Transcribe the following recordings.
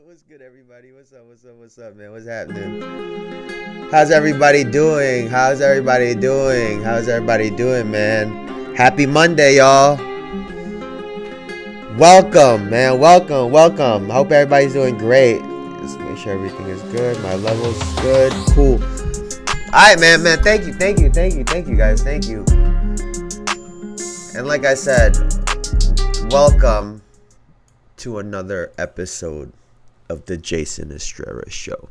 What's good, everybody? What's up, man? What's happening? How's everybody doing? How's everybody doing, man? Happy Monday, y'all. Welcome, man. Welcome. I hope everybody's doing great. Just make sure everything is good. My level's good. Cool. All right, man. Thank you, guys. Thank you. And like I said, welcome to another episode of the Jayson Estrera Show,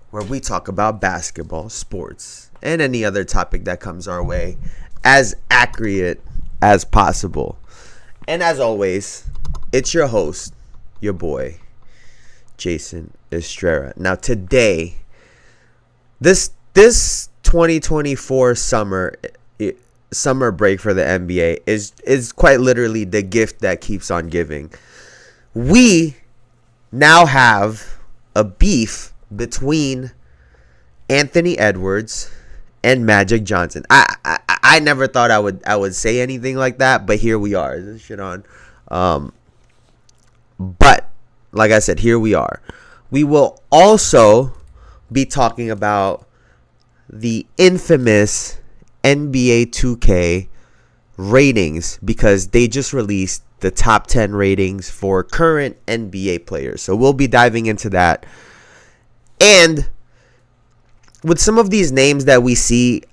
where we talk about basketball, sports, and any other topic that comes our way as accurate as possible. And as always, it's your host, your boy, Jayson Estrera. Now today, this 2024 summer break for the NBA is quite literally the gift that keeps on giving. We now have a beef between Anthony Edwards and Magic Johnson. I never thought I would say anything like that, but here we are. Is this shit on? But like I said, here we are. We will also be talking about the infamous NBA 2K ratings, because they just released the top 10 ratings for current NBA players. So we'll be diving into that. And with some of these names that we see,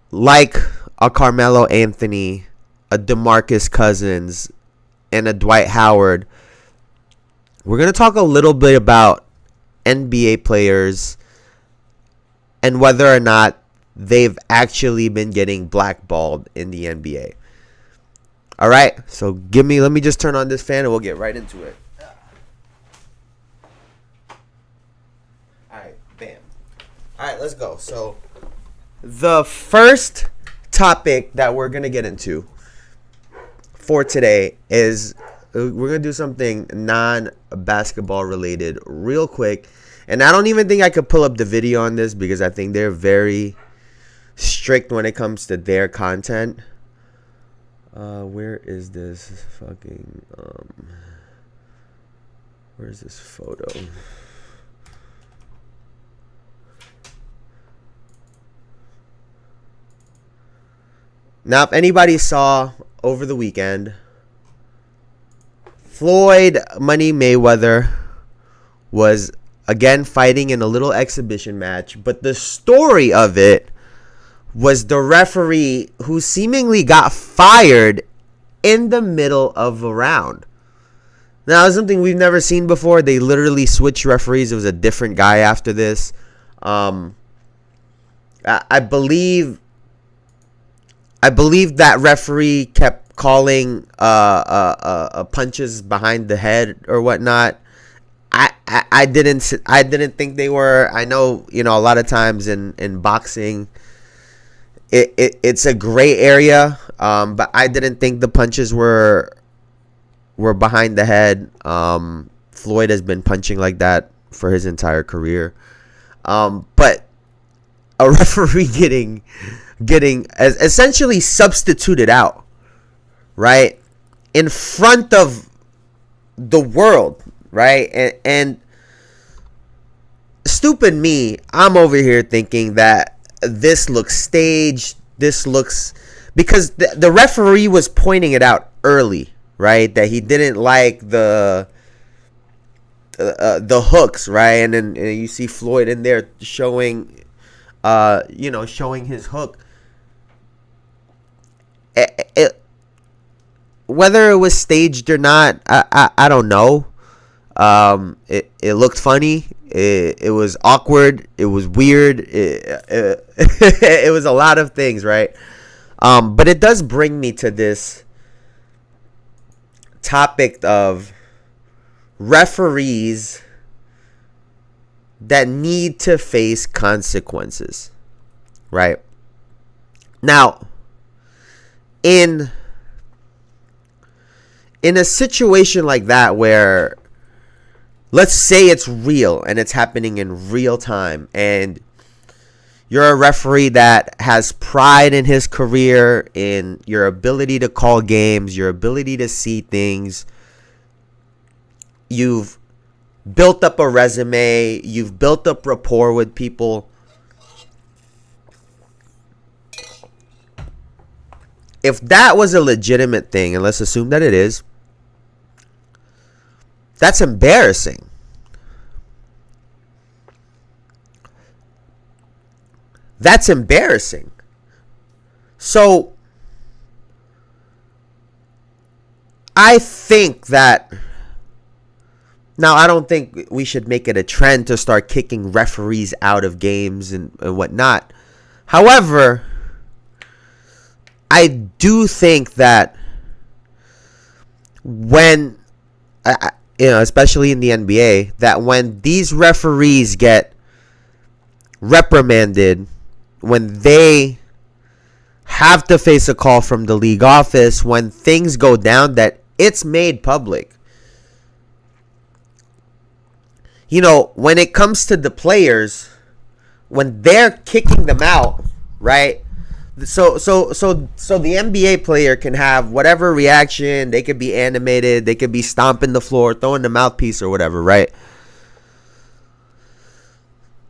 like a Carmelo Anthony, a DeMarcus Cousins, and a Dwight Howard, we're going to talk a little bit about NBA players and whether or not they've actually been getting blackballed in the NBA. All right, so let me just turn on this fan and we'll get right into it. All right, bam. All right, let's go. So the first topic that we're going to get into for today is we're going to do something non-basketball related real quick. And I don't even think I could pull up the video on this because I think they're very strict when it comes to their content. Where is this fucking where's this photo? Now, if anybody saw over the weekend, Floyd Money Mayweather was again fighting in a little exhibition match, but the story of it was the referee who seemingly got fired in the middle of a round. Now, it's something we've never seen before. They literally switched referees. It was a different guy after this. I believe that referee kept calling punches behind the head or whatnot. I didn't think they were. I know, a lot of times in boxing, it's a gray area, but I didn't think the punches were behind the head. Floyd has been punching like that for his entire career. But a referee getting essentially substituted out, right, in front of the world, right? And stupid me, I'm over here thinking that this looks staged. This looks, because the referee was pointing it out early, right, that he didn't like the hooks, right? And then you see Floyd in there showing his hook. Whether it was staged or not, I don't know. It looked funny. It was awkward. It was weird. It was a lot of things, right? But it does bring me to this topic of referees that need to face consequences, right? Now, in a situation like that where, let's say it's real and it's happening in real time, and you're a referee that has pride in his career, in your ability to call games, your ability to see things. You've built up a resume. You've built up rapport with people. If that was a legitimate thing, and let's assume that it is, that's embarrassing. That's embarrassing. So, I think that, now I don't think we should make it a trend to start kicking referees out of games and whatnot. However, I do think that when, especially in the NBA, that when these referees get reprimanded, when they have to face a call from the league office, when things go down, that it's made public. When it comes to the players, when they're kicking them out, right? So the NBA player can have whatever reaction. They could be animated. They could be stomping the floor, throwing the mouthpiece or whatever, right?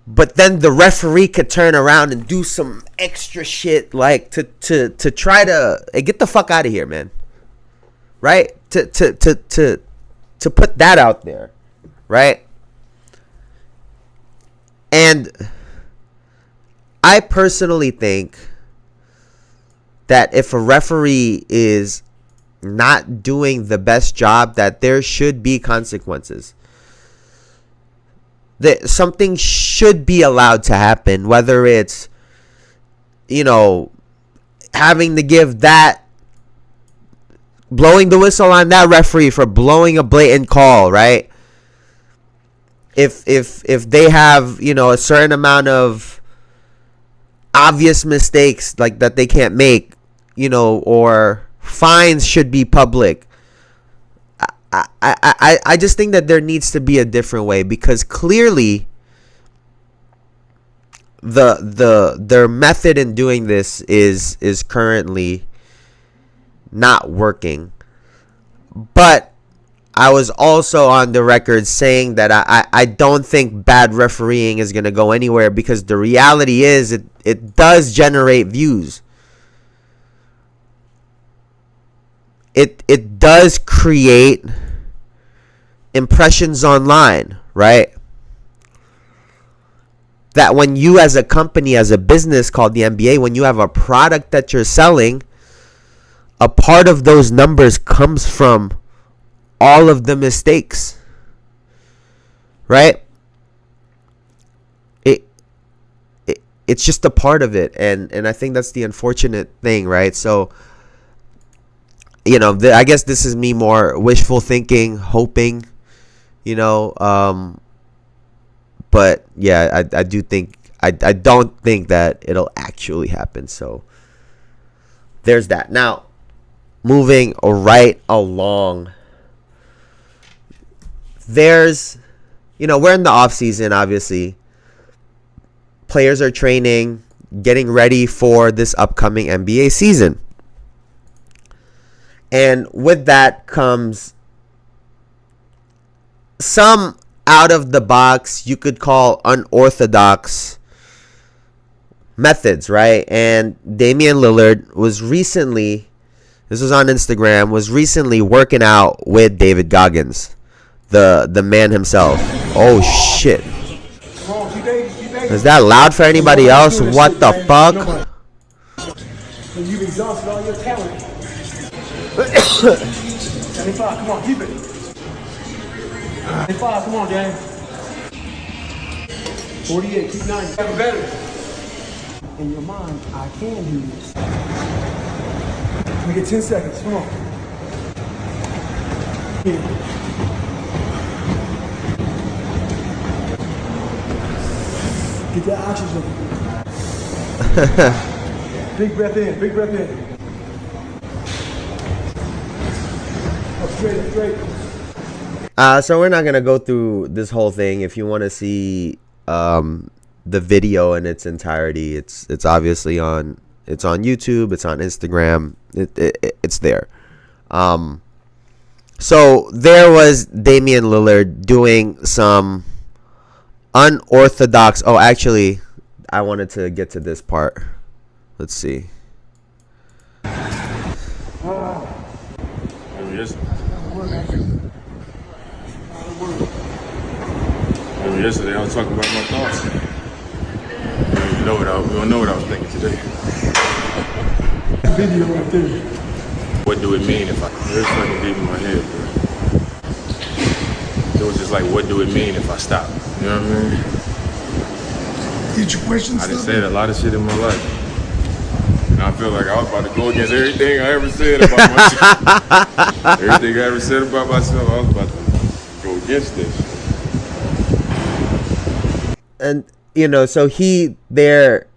But then the referee could turn around and do some extra shit, like to try to get the fuck out of here, man. Right? To put that out there, right? And I personally think that if a referee is not doing the best job, that there should be consequences. That something should be allowed to happen, whether it's, having to give that, blowing the whistle on that referee for blowing a blatant call, right? If they have, a certain amount of obvious mistakes like that they can't make, or fines should be public. I just think that there needs to be a different way, because clearly their method in doing this is currently not working. But I was also on the record saying that I don't think bad refereeing is going to go anywhere, because the reality is it does generate views. It does create impressions online, right? That when you, as a company, as a business called the NBA, when you have a product that you're selling, a part of those numbers comes from all of the mistakes, right? It's just a part of it, and I think that's the unfortunate thing, right? So, I guess this is me more wishful thinking, hoping, but yeah, I do think I don't think that it'll actually happen. So there's that. Now, moving right along, there's, we're in the off season, obviously. Players are training, getting ready for this upcoming NBA season. And with that comes some out of the box, you could call unorthodox methods, right? And Damian Lillard was recently, this was on Instagram, was recently working out with David Goggins, the man himself. Oh shit. Is that loud for anybody else? What the fuck? You've exhausted all your talent. 75, come on, keep it. 75, come on, James. 48, keep 90. Have better. In your mind, I can do this. We get 10 seconds, come on. Here. Get that oxygen. Big breath in, big breath in. Up straight, up straight. So we're not going to go through this whole thing. If you want to see the video in its entirety, it's obviously on YouTube, it's on Instagram, it's there. So there was Damian Lillard doing some unorthodox. Oh, actually, I wanted to get to this part. Let's see. Yesterday I was talking about my thoughts. We don't know what I was thinking today. Video right there. What do it mean if it's fucking deep in my head, bro. It was just like, what do it mean if I stop? You know what I mean? Did your questions? I done said a lot of shit in my life. And I feel like I was about to go against everything I ever said about myself. Everything I ever said about myself, I was about to go against this. And so he there.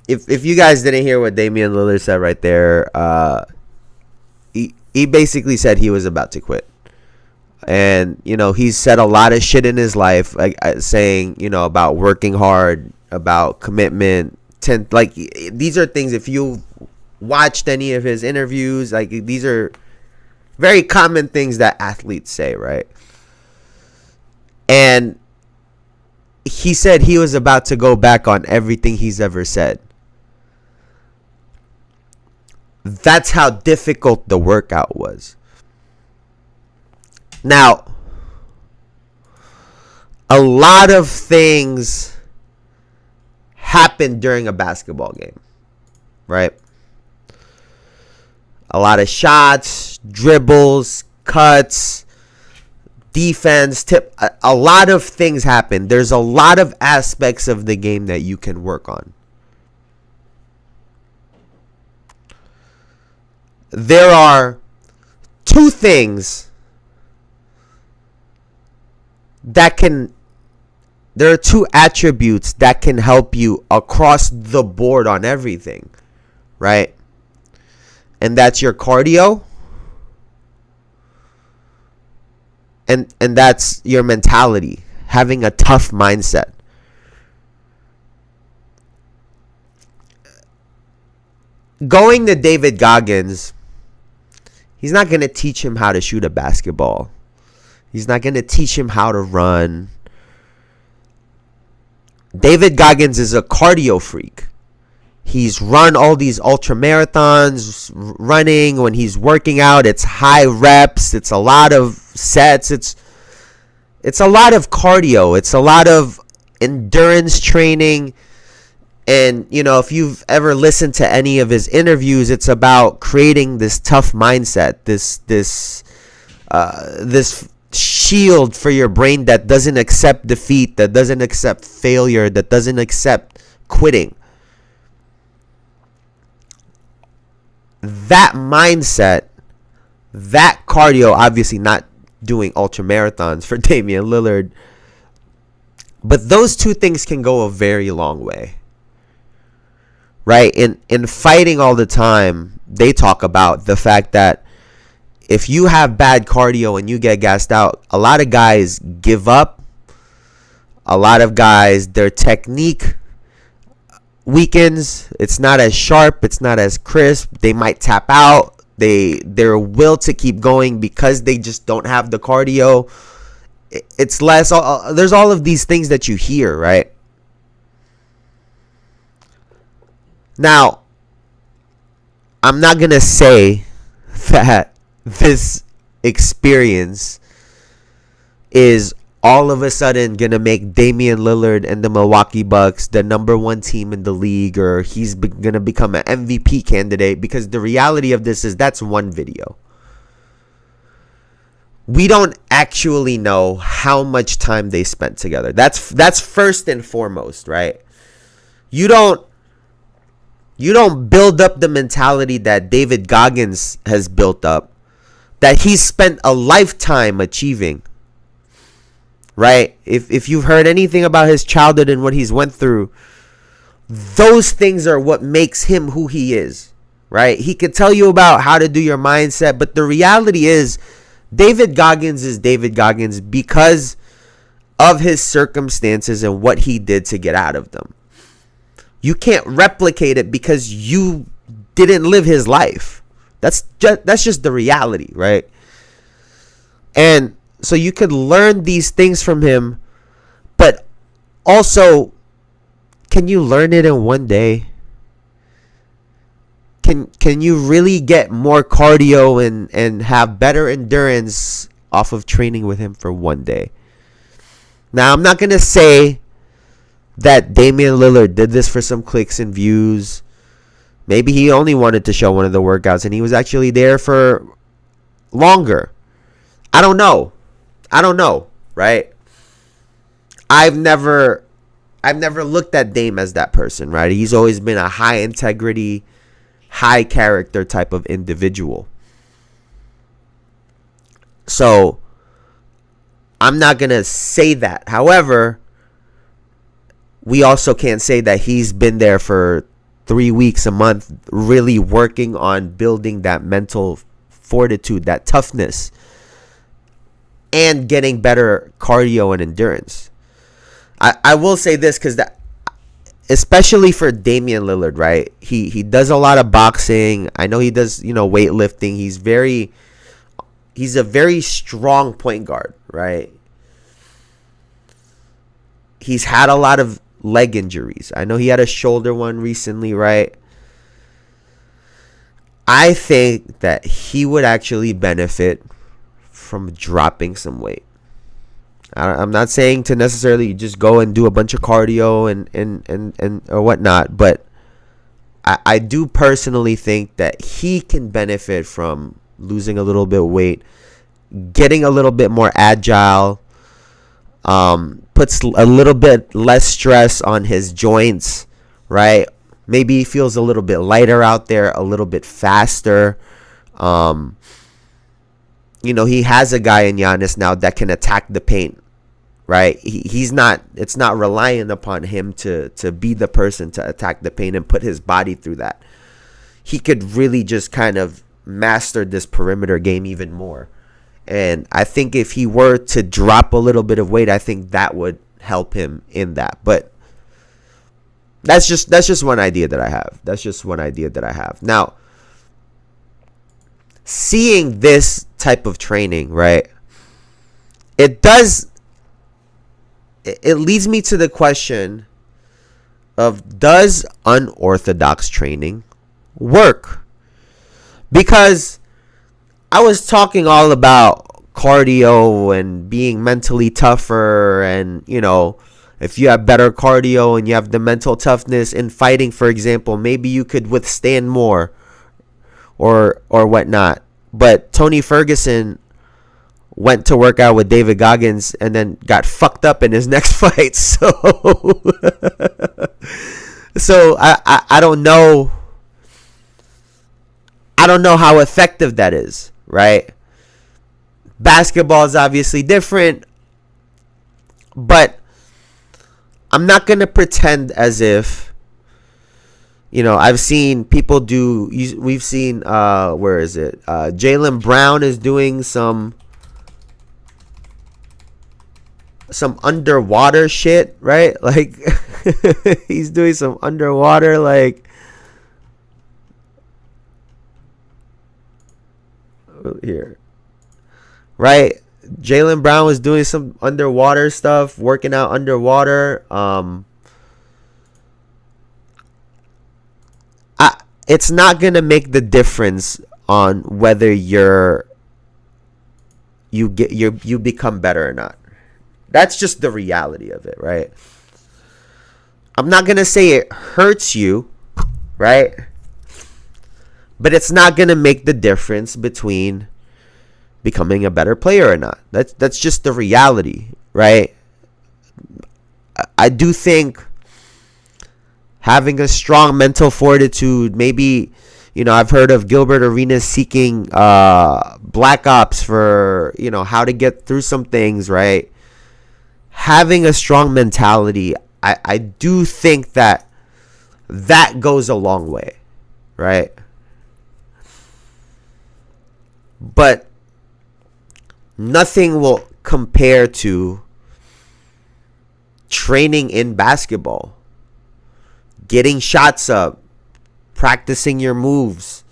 If you guys didn't hear what Damian Lillard said right there, he basically said he was about to quit. And he's said a lot of shit in his life, like saying about working hard, about commitment. These are things, if you watched any of his interviews, like these are very common things that athletes say, right? And he said he was about to go back on everything he's ever said. That's how difficult the workout was. Now, a lot of things happen during a basketball game, right? A lot of shots, dribbles, cuts, defense, a lot of things happen. There's a lot of aspects of the game that you can work on. There are two things there are two attributes that can help you across the board on everything, right? And that's your cardio, and that's your mentality, having a tough mindset. Going to David Goggins, he's not going to teach him how to shoot a basketball. He's not going to teach him how to run. David Goggins is a cardio freak. He's run all these ultra marathons, running. When he's working out, it's high reps. It's a lot of sets. It's a lot of cardio. It's a lot of endurance training. And, if you've ever listened to any of his interviews, it's about creating this tough mindset, this this shield for your brain that doesn't accept defeat, that doesn't accept failure, that doesn't accept quitting. That mindset, that cardio, obviously not doing ultra marathons for Damian Lillard, but those two things can go a very long way. Right? In fighting all the time, they talk about the fact that if you have bad cardio and you get gassed out, a lot of guys give up. A lot of guys, their technique weakens. It's not as sharp. It's not as crisp. They might tap out. Their will to keep going because they just don't have the cardio. It's less. There's all of these things that you hear, right? Now, I'm not going to say that this experience is all of a sudden going to make Damian Lillard and the Milwaukee Bucks the number one team in the league, or he's going to become an MVP candidate, because the reality of this is that's one video. We don't actually know how much time they spent together. That's first and foremost, right? You don't build up the mentality that David Goggins has built up, that he's spent a lifetime achieving, right? If you've heard anything about his childhood and what he's went through, those things are what makes him who he is, right? He could tell you about how to do your mindset, but the reality is David Goggins is David Goggins because of his circumstances and what he did to get out of them. You can't replicate it because you didn't live his life. That's just the reality, right? And so you could learn these things from him, but also, can you learn it in one day? Can you really get more cardio and have better endurance off of training with him for one day? Now, I'm not going to say that Damian Lillard did this for some clicks and views. Maybe he only wanted to show one of the workouts and he was actually there for longer. I don't know, right? I've never looked at Dame as that person, right? He's always been a high integrity, high character type of individual. So I'm not going to say that. However, we also can't say that he's been there for 3 weeks, a month, really working on building that mental fortitude, that toughness, and getting better cardio and endurance. I will say this, because that, especially for Damian Lillard, right? He does a lot of boxing. I know he does, weightlifting. He's a very strong point guard, right? He's had a lot of leg injuries. I know he had a shoulder one recently, right? I think that he would actually benefit from dropping some weight. I'm not saying to necessarily just go and do a bunch of cardio and or whatnot, but I do personally think that he can benefit from losing a little bit of weight, getting a little bit more agile, puts a little bit less stress on his joints, right? Maybe he feels a little bit lighter out there, a little bit faster. He has a guy in Giannis now that can attack the paint, right? It's not reliant upon him to be the person to attack the paint and put his body through that. He could really just kind of master this perimeter game even more. And I think if he were to drop a little bit of weight, I think that would help him in that. But that's just one idea that I have. Now, seeing this type of training, right? It leads me to the question of, does unorthodox training work? Because I was talking all about cardio and being mentally tougher, and if you have better cardio and you have the mental toughness in fighting, for example, maybe you could withstand more or whatnot. But Tony Ferguson went to work out with David Goggins and then got fucked up in his next fight. So, I don't know. I don't know how effective that is, right? Basketball is obviously different, but I'm not going to pretend as if, I've seen people do, we've seen, where is it? Jaylen Brown is doing some underwater shit, right? Like, he's doing some underwater, like, here, right? Jaylen Brown was doing some underwater stuff, working out underwater. It's not gonna make the difference on whether you become better or not. That's just the reality of it, right? I'm not gonna say it hurts you, right? But it's not gonna make the difference between becoming a better player or not. That's just the reality, right? I do think having a strong mental fortitude, maybe, I've heard of Gilbert Arenas seeking black ops for, how to get through some things, right? Having a strong mentality, I do think that goes a long way, right? But nothing will compare to training in basketball, getting shots up, practicing your moves,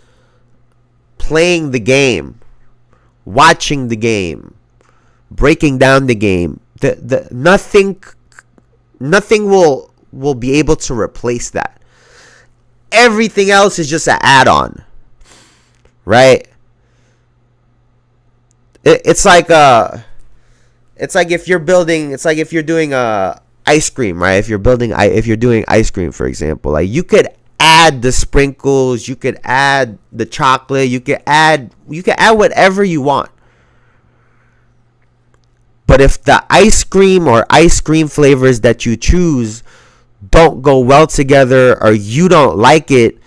playing the game, watching the game, breaking down the game. Nothing will be able to replace that. Everything else is just an add-on, right? It's like if you're doing ice cream, right? If you're doing ice cream, for example, like, you could add the sprinkles, you could add the chocolate, you could add whatever you want. But if the ice cream or ice cream flavors that you choose don't go well together, or you don't like it,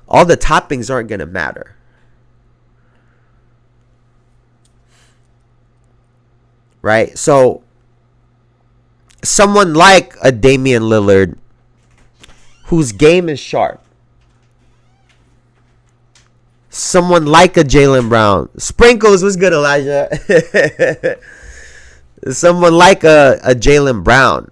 all the toppings aren't going to matter. Right? So someone like a Damian Lillard, whose game is sharp, someone like a Jaylen Brown, sprinkles was good, Elijah. Someone like a Jaylen Brown,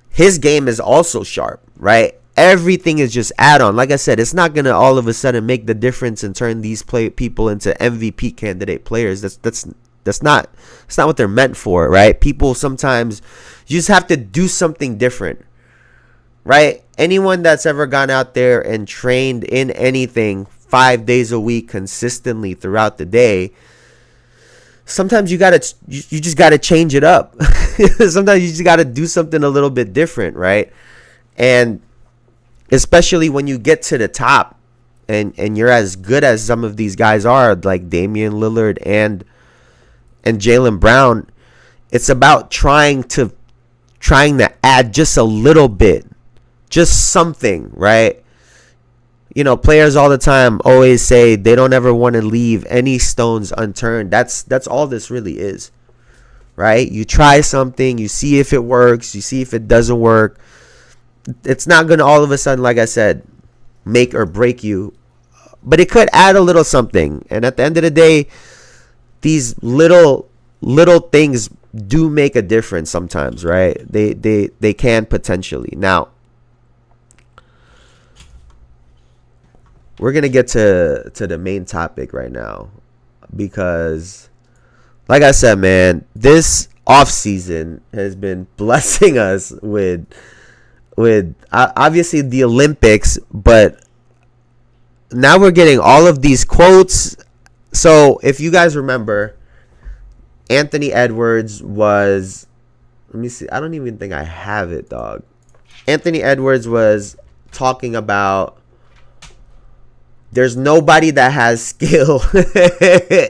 his game is also sharp, right? Everything is just add-on. Like I said, it's not gonna all of a sudden make the difference and turn these people into MVP candidate players. That's not what they're meant for, right? People sometimes, you just have to do something different, right? Anyone that's ever gone out there and trained in anything 5 days a week consistently throughout the day, sometimes you just gotta change it up. Sometimes you just gotta do something a little bit different, right? And especially when you get to the top and you're as good as some of these guys are, like Damian Lillard and Jaylen Brown, it's about trying to add just a little bit, just something, right? Players all the time always say they don't ever want to leave any stones unturned. That's all this really is, right? You try something, you see if it works, you see if it doesn't work. It's not going to all of a sudden, like I said, make or break you, but it could add a little something. And at the end of the day, these little things do make a difference sometimes, right? They can potentially. Now, we're going to get to the main topic right now, because like I said, man, this offseason has been blessing us with obviously the Olympics, but now we're getting all of these quotes. So if you guys remember, Anthony Edwards was, let me see, I don't even think I have it, dog. Anthony Edwards was talking about there's nobody that has skill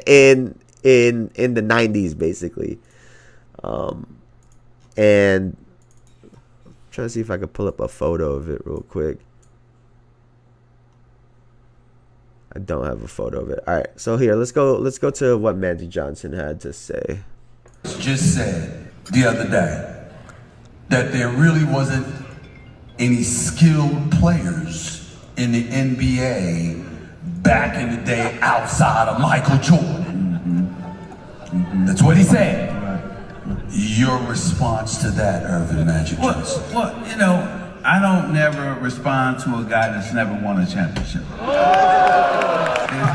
in in the 90s, basically. And I'm trying to see if I could pull up a photo of it real quick. I don't have a photo of it. All right, so here, let's go to what Magic Johnson had to say. Just said the other day that there really wasn't any skilled players in the NBA back in the day outside of Michael Jordan. That's what he said. Your response to that, Irvin Magic Johnson? Well, you know, I don't never respond to a guy that's never won a championship. There's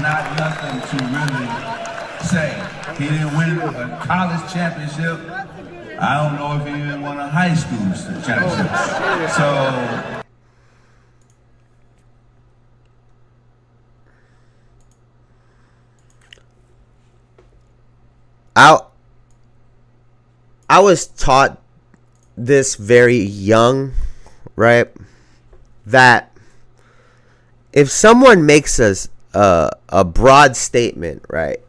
not nothing to really say. He didn't win a college championship. I don't know if he even won a high school championship. So I was taught this very young, right? That if someone makes a broad statement, right?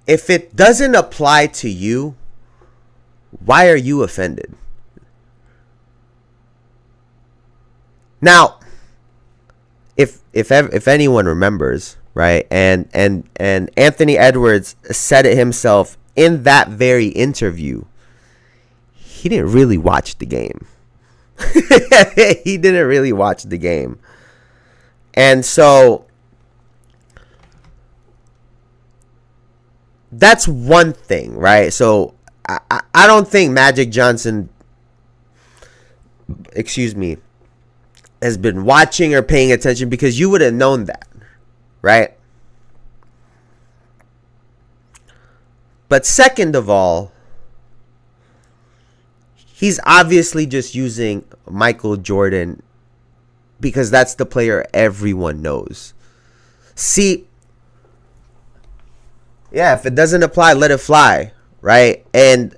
If it doesn't apply to you, why are you offended? Now, if anyone remembers, right, and Anthony Edwards said it himself in that very interview, he didn't really watch the game. He didn't really watch the game. And so that's one thing, right? So I don't think Magic Johnson, has been watching or paying attention, because you would have known that, right? But second of all, he's obviously just using Michael Jordan because that's the player everyone knows. See, yeah, if it doesn't apply, let it fly, right? And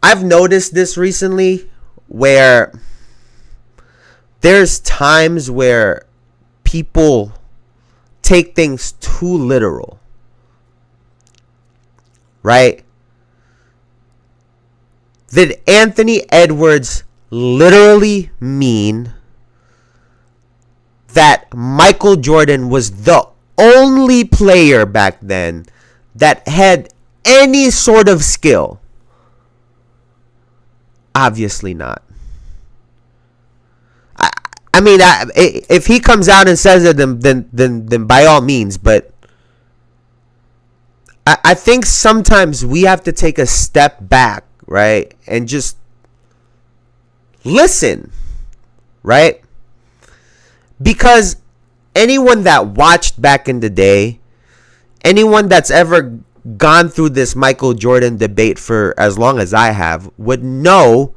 I've noticed this recently where there's times where people take things too literal, right? Did Anthony Edwards literally mean that Michael Jordan was the only player back then that had any sort of skill? Obviously not. I mean, if he comes out and says it, then by all means. But I think sometimes we have to take a step back, right, and just listen, right? Because anyone that watched back in the day, anyone that's ever gone through this Michael Jordan debate for as long as I have, would know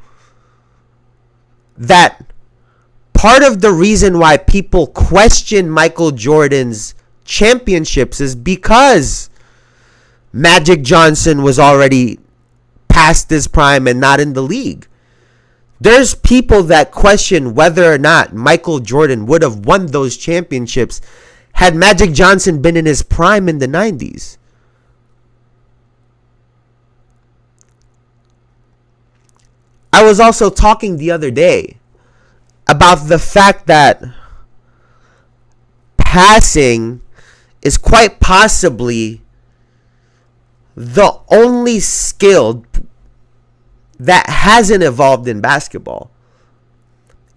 that part of the reason why people question Michael Jordan's championships is because Magic Johnson was already past his prime and not in the league. There's people that question whether or not Michael Jordan would have won those championships had Magic Johnson been in his prime in the 90s. I was also talking the other day about the fact that passing is quite possibly the only skill that hasn't evolved in basketball.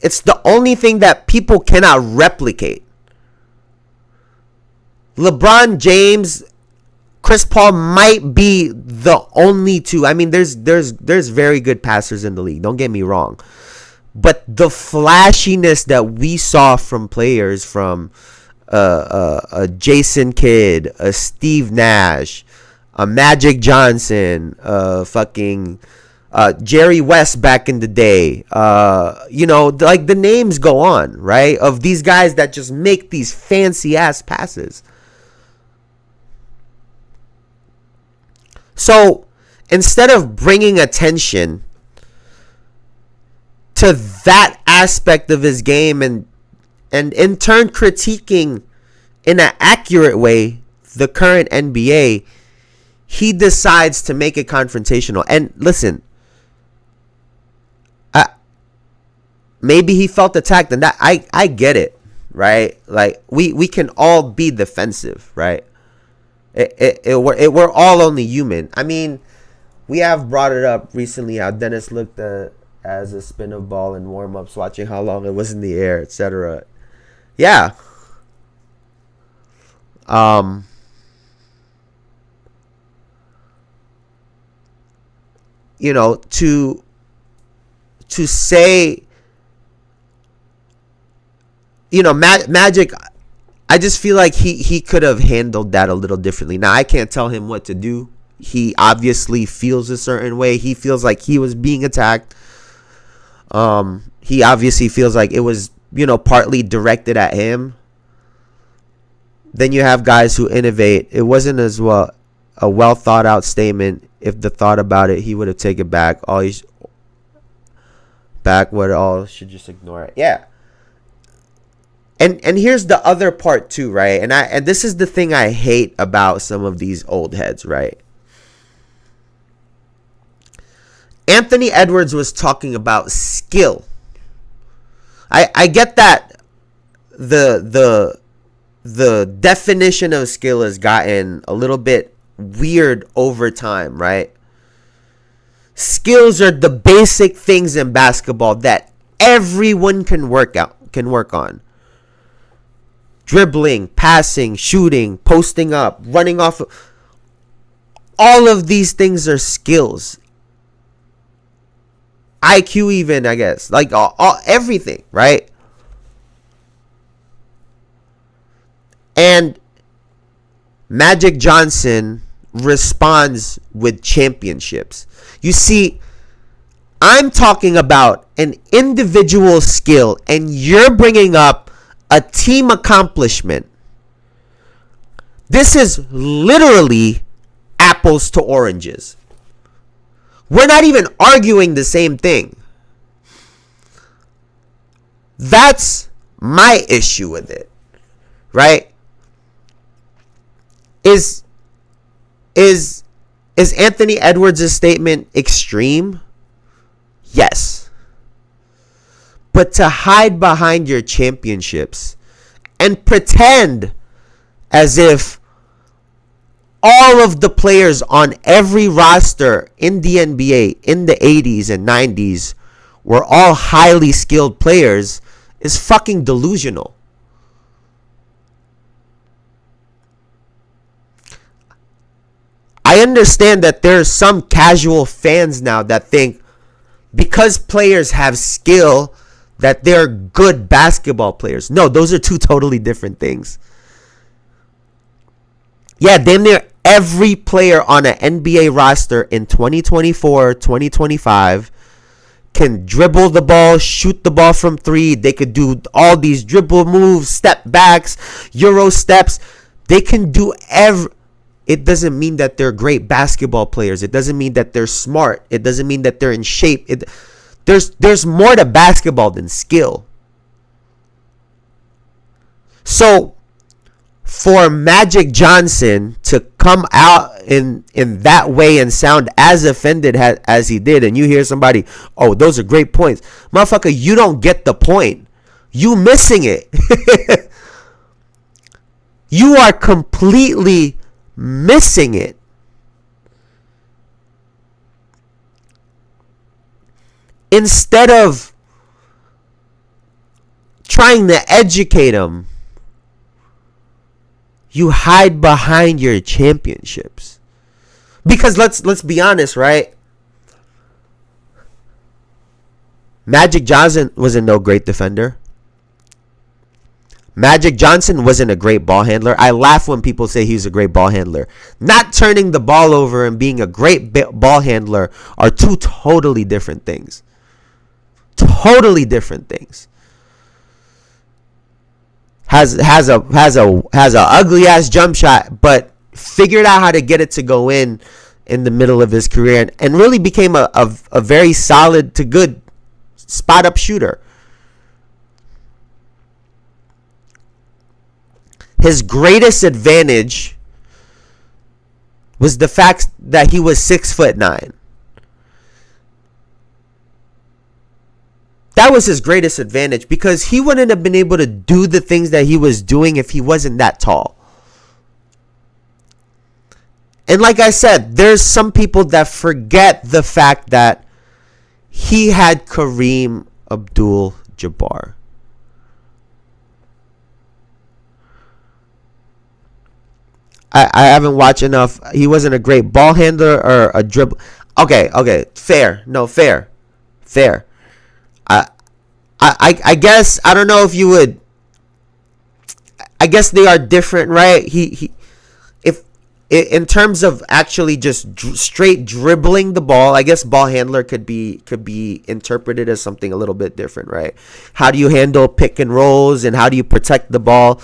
It's the only thing that people cannot replicate. LeBron James, Chris Paul might be the only two. I mean, there's very good passers in the league. Don't get me wrong. But the flashiness that we saw from players from a Jason Kidd, a Steve Nash, a Magic Johnson, Jerry West back in the day, like the names go on, right? Of these guys that just make these fancy ass passes. So instead of bringing attention to that aspect of his game and in turn critiquing in an accurate way the current NBA, he decides to make it confrontational. And listen, maybe he felt attacked, and that I get it, right? Like we can all be defensive, right? We're all only human. I mean, we have brought it up recently how Dennis looked as a spin of ball in warm-ups, watching how long it was in the air, etc. Yeah. You know, to say, you know, Magic, I just feel like he could have handled that a little differently. Now, I can't tell him what to do. He obviously feels a certain way. He feels like he was being attacked. He obviously feels like it was, you know, partly directed at him. Then you have guys who innovate. It wasn't as well a well thought out statement. If the thought about it, he would have taken back. All should just ignore it. Yeah. And here's the other part too, right? And this is the thing I hate about some of these old heads, right? Anthony Edwards was talking about skill. I get that the definition of skill has gotten a little bit weird over time, right? Skills are the basic things in basketball that everyone can work on. Dribbling, passing, shooting, posting up, running off. All of these things are skills. IQ even, I guess. Like everything, right? And Magic Johnson responds with championships. You see, I'm talking about an individual skill, and you're bringing up a team accomplishment. This is literally apples to oranges. We're not even arguing the same thing. That's my issue with it, right? Is Anthony Edwards' statement extreme? Yes. But to hide behind your championships and pretend as if all of the players on every roster in the NBA in the 80s and 90s were all highly skilled players is fucking delusional. I understand that there are some casual fans now that think because players have skill that they're good basketball players. No, those are two totally different things. Yeah, damn near every player on an NBA roster in 2024, 2025 can dribble the ball, shoot the ball from three. They could do all these dribble moves, step backs, Euro steps. They can do It doesn't mean that they're great basketball players. It doesn't mean that they're smart. It doesn't mean that they're in shape. There's more to basketball than skill. So for Magic Johnson to come out in that way and sound as offended as he did, and you hear somebody, oh, those are great points. Motherfucker, you don't get the point. You missing it. You are completely missing it. Instead of trying to educate them, you hide behind your championships. Because let's be honest, right? Magic Johnson wasn't no great defender. Magic Johnson wasn't a great ball handler. I laugh when people say he's a great ball handler. Not turning the ball over and being a great ball handler are two totally different things. Totally different things. Has a ugly ass jump shot, but figured out how to get it to go in the middle of his career, and really became a very solid to good spot up shooter. His greatest advantage was the fact that he was 6'9". That was his greatest advantage, because he wouldn't have been able to do the things that he was doing if he wasn't that tall. And like I said, there's some people that forget the fact that he had Kareem Abdul-Jabbar. I haven't watched enough. He wasn't a great ball handler or a dribble. Okay, fair. No, fair. I guess, I don't know if you would. I guess they are different, right? If in terms of actually just straight dribbling the ball, I guess ball handler could be interpreted as something a little bit different, right? How do you handle pick and rolls, and how do you protect the ball?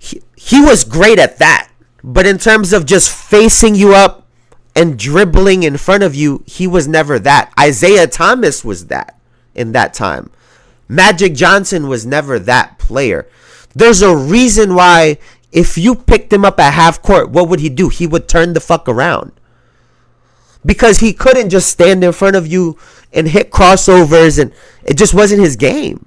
He was great at that, but in terms of just facing you up and dribbling in front of you, he was never that. Isaiah Thomas was that in that time. Magic Johnson was never that player. There's a reason why if you picked him up at half court, what would he do? He would turn the fuck around. Because he couldn't just stand in front of you and hit crossovers, and it just wasn't his game.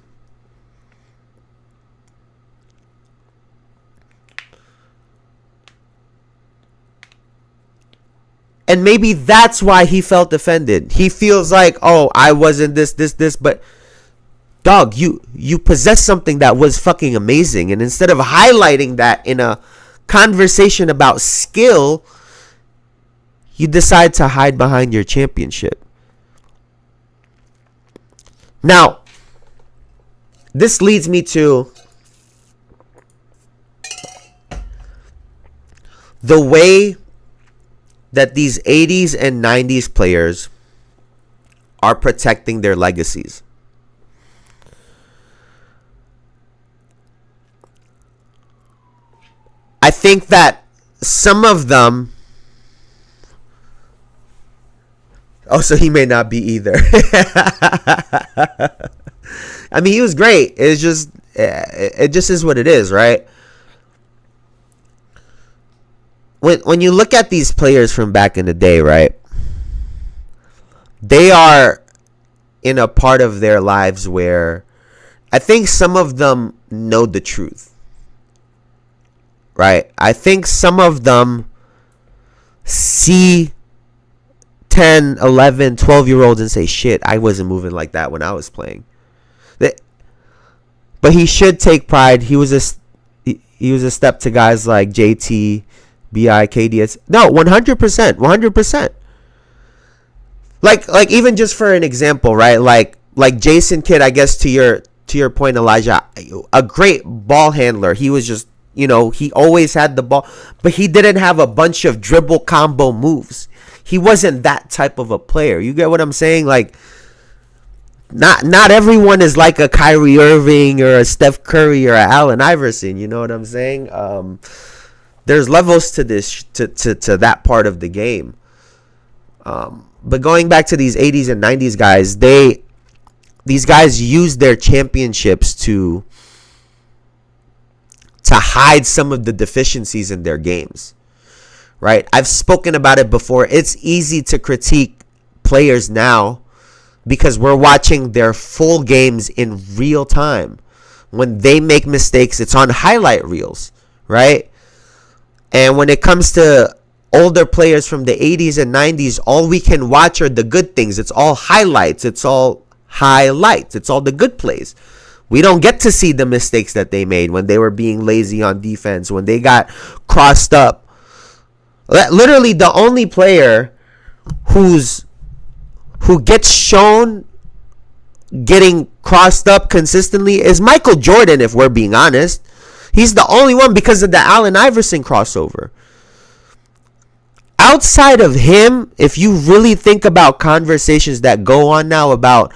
And maybe that's why he felt offended. He feels like, oh, I wasn't this, but dog, you possess something that was fucking amazing. And instead of highlighting that in a conversation about skill, you decide to hide behind your championship. Now, this leads me to the way that these 80s and 90s players are protecting their legacies. I think that some of them... Oh, so he may not be either. I mean, he was great. It just is what it is, right? When you look at these players from back in the day, right? They are in a part of their lives where I think some of them know the truth. Right? I think some of them see 10, 11, 12-year-olds and say, shit, I wasn't moving like that when I was playing. But he should take pride. He was a step to guys like JT, BI, KDS. No, 100%. Like even just for an example, right? Like Jason Kidd, I guess to your point, Elijah, a great ball handler. He was just, he always had the ball, but he didn't have a bunch of dribble combo moves. He wasn't that type of a player. You get what I'm saying? Like, not everyone is like a Kyrie Irving or a Steph Curry or a Allen Iverson. You know what I'm saying? There's levels to this, to that part of the game. But going back to these 80s and 90s guys, these guys used their championships to hide some of the deficiencies in their games. Right? I've spoken about it before. It's easy to critique players now because we're watching their full games in real time. When they make mistakes, it's on highlight reels, right? And when it comes to older players from the 80s and 90s, all we can watch are the good things. It's all highlights. It's all the good plays. We don't get to see the mistakes that they made when they were being lazy on defense, when they got crossed up. Literally, the only player who gets shown getting crossed up consistently is Michael Jordan, if we're being honest. He's the only one because of the Allen Iverson crossover. Outside of him, if you really think about conversations that go on now about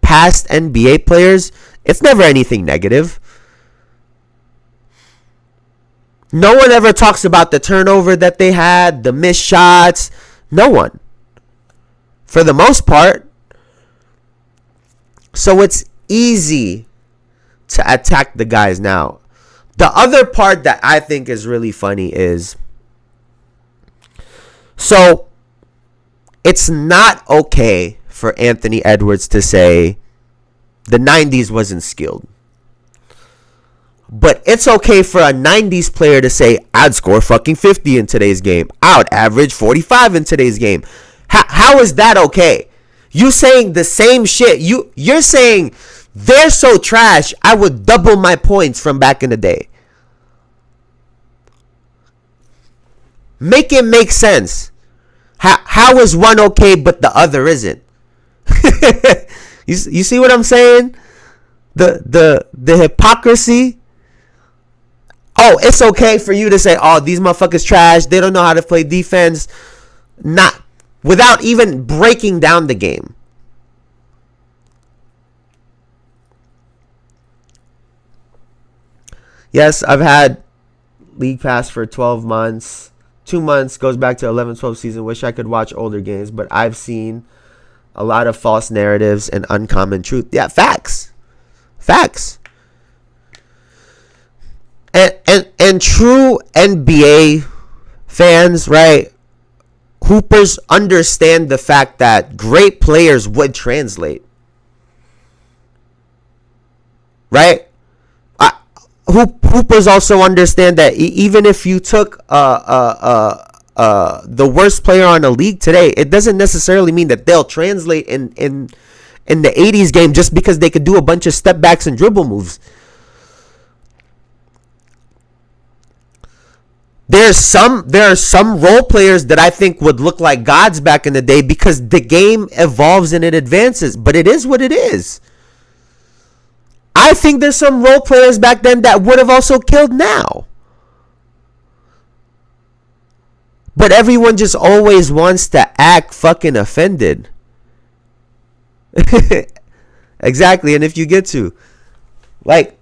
past NBA players, it's never anything negative. No one ever talks about the turnover that they had, the missed shots. No one. For the most part. So it's easy to attack the guys now. The other part that I think is really funny is So it's not okay for Anthony Edwards to say the 90s wasn't skilled. But it's okay for a 90s player to say, I'd score fucking 50 in today's game. I would average 45 in today's game. How is that okay? You saying the same shit. You're saying they're so trash, I would double my points from back in the day. Make it make sense. How is one okay but the other isn't? You see what I'm saying? The hypocrisy. Oh, it's okay for you to say, oh, these motherfuckers trash. They don't know how to play defense. Not without even breaking down the game. Yes, I've had League Pass for 12 months. 2 months goes back to 11-12 season. Wish I could watch older games, but I've seen a lot of false narratives and uncommon truth. Yeah, facts. And true NBA fans, right? Hoopers understand the fact that great players would translate. Right? Hoopers also understand that even if you took the worst player on the league today, it doesn't necessarily mean that they'll translate in the 80s game just because they could do a bunch of step backs and dribble moves. There are some role players that I think would look like gods back in the day because the game evolves and it advances, but it is what it is. I think there's some role players back then that would have also killed now. But everyone just always wants to act fucking offended. Exactly, and if you get to, like,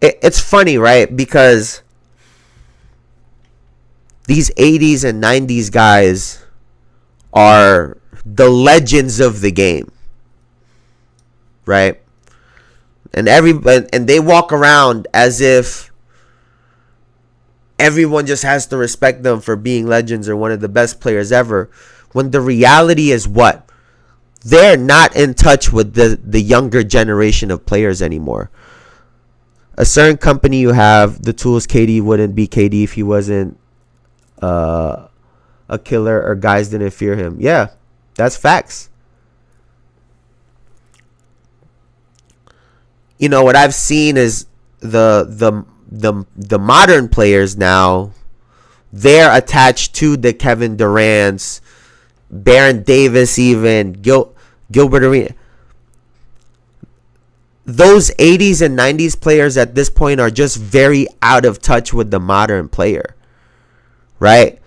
it's funny, right? Because these 80s and 90s guys are the legends of the game, right? And they walk around as if everyone just has to respect them for being legends or one of the best players ever, when the reality is what? They're not in touch with the younger generation of players anymore. A certain company you have, the tools, KD wouldn't be KD if he wasn't a killer or guys didn't fear him. Yeah, that's facts. You know, what I've seen is the modern players now, they're attached to the Kevin Durant's, Baron Davis, even Gilbert Arenas. Those 80s and 90s players at this point are just very out of touch with the modern player, right?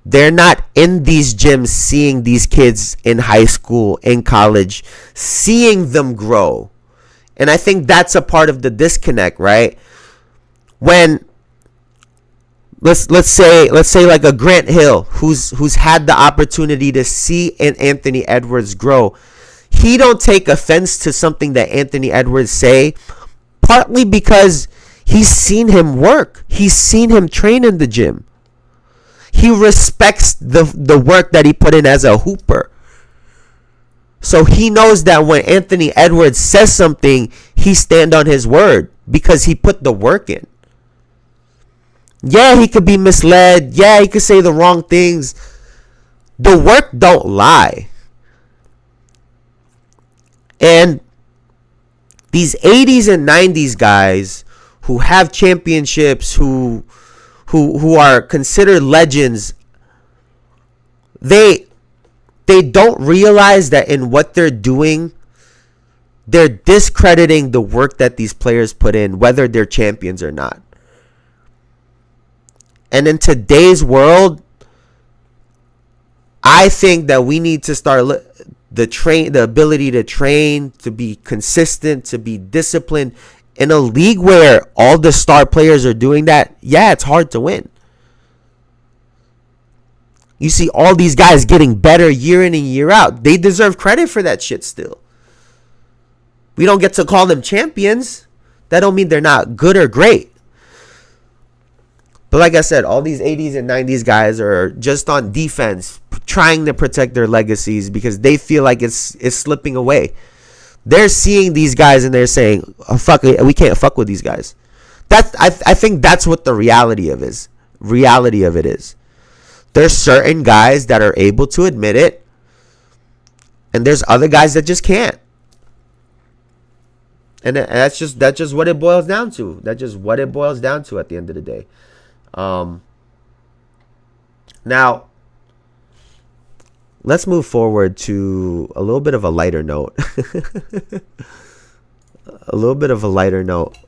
They're not in these gyms seeing these kids in high school, in college, seeing them grow. And I think that's a part of the disconnect, right? When let's say like a Grant Hill who's had the opportunity to see an Anthony Edwards grow. He don't take offense to something that Anthony Edwards say, partly because he's seen him work. He's seen him train in the gym. He respects the work that he put in as a hooper. So he knows that when Anthony Edwards says something, he stand on his word because he put the work in. Yeah, he could be misled. Yeah, he could say the wrong things. The work don't lie. And these 80s and 90s guys who have championships, who are considered legends, they don't realize that in what they're doing, they're discrediting the work that these players put in, whether they're champions or not. And in today's world, I think that we need to start the ability to train, to be consistent, to be disciplined. In a league where all the star players are doing that, yeah, it's hard to win. You see all these guys getting better year in and year out. They deserve credit for that shit still. We don't get to call them champions. That don't mean they're not good or great. But like I said, all these 80s and 90s guys are just on defense, trying to protect their legacies because they feel like it's slipping away. They're seeing these guys and they're saying, oh, fuck it, we can't fuck with these guys. I think that's what the reality of it is. There's certain guys that are able to admit it, and there's other guys that just can't. And that's just what it boils down to. That's just what it boils down to at the end of the day. Now, let's move forward to a little bit of a lighter note. A little bit of a lighter note.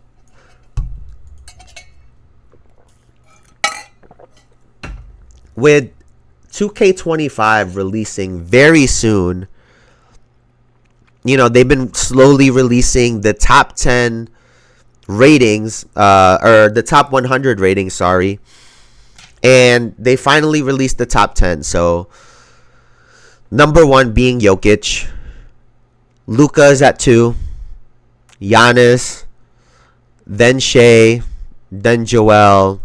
With 2K25 releasing very soon, you know, they've been slowly releasing the top 10 ratings, or the top 100 ratings, sorry. And they finally released the top 10. So, number 1 being Jokic. Luka is at 2. Giannis. Then Shea. Then Joel.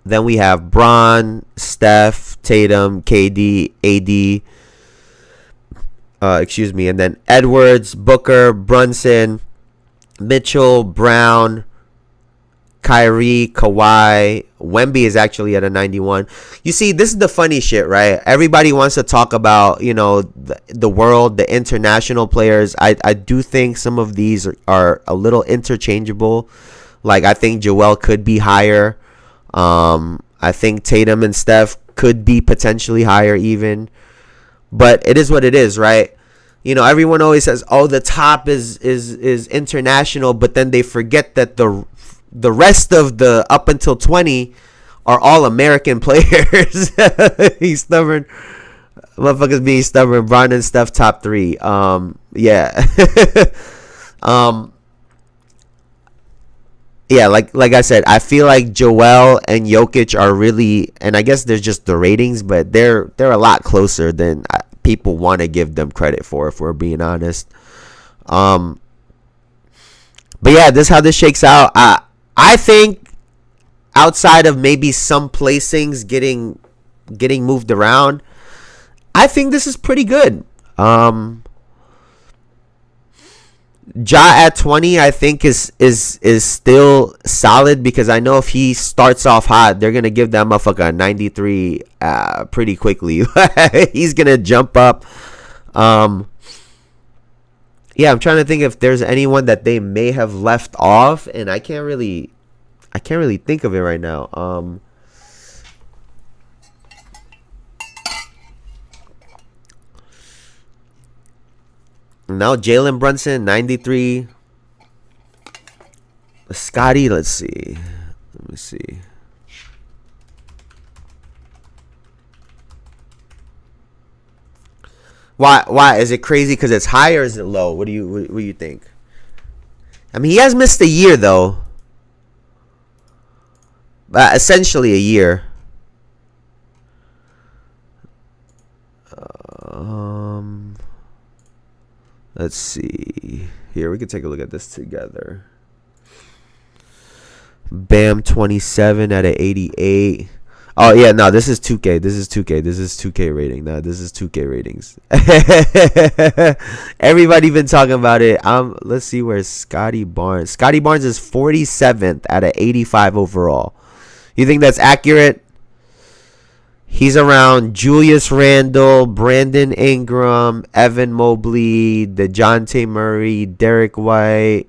Then we have Bron, Steph, Tatum, KD, AD. And then Edwards, Booker, Brunson, Mitchell, Brown, Kyrie, Kawhi. Wemby is actually at a 91. You see, this is the funny shit, right? Everybody wants to talk about, you know, the world, the international players. I do think some of these are a little interchangeable. Like, I think Joel could be higher. I think Tatum and Steph could be potentially higher even. But it is what it is, right? You know, everyone always says, "Oh, the top is international," but then they forget that the rest of the up until 20 are all American players. He's stubborn. Motherfuckers being stubborn. Bron and Steph top 3. Yeah. Yeah, like I said, I feel like Joel and Jokic are really, and I guess there's just the ratings, but they're a lot closer than people want to give them credit for, if we're being honest. But yeah, this is how this shakes out. I think outside of maybe some placings getting moved around, I think this is pretty good. Ja at 20, I think is still solid, because I know if he starts off hot, they're gonna give that motherfucker a 93 pretty quickly. He's gonna jump up. Yeah, I'm trying to think if there's anyone that they may have left off, and I can't really think of it right now. Now Jalen Brunson, 93. Scotty, let's see. Let me see. Why is it crazy because it's high, or is it low? What do you think? I mean, he has missed a year though. Essentially a year. Let's see. Here, we can take a look at this together. Bam, 27 out of 88. Oh, yeah, no, this is 2K. This is 2K rating. No, this is 2K ratings. Everybody been talking about it. Let's see where Scotty Barnes. Scotty Barnes is 47th out of 85 overall. You think that's accurate? He's around Julius Randle, Brandon Ingram, Evan Mobley, DeJounte Murray, Derek White,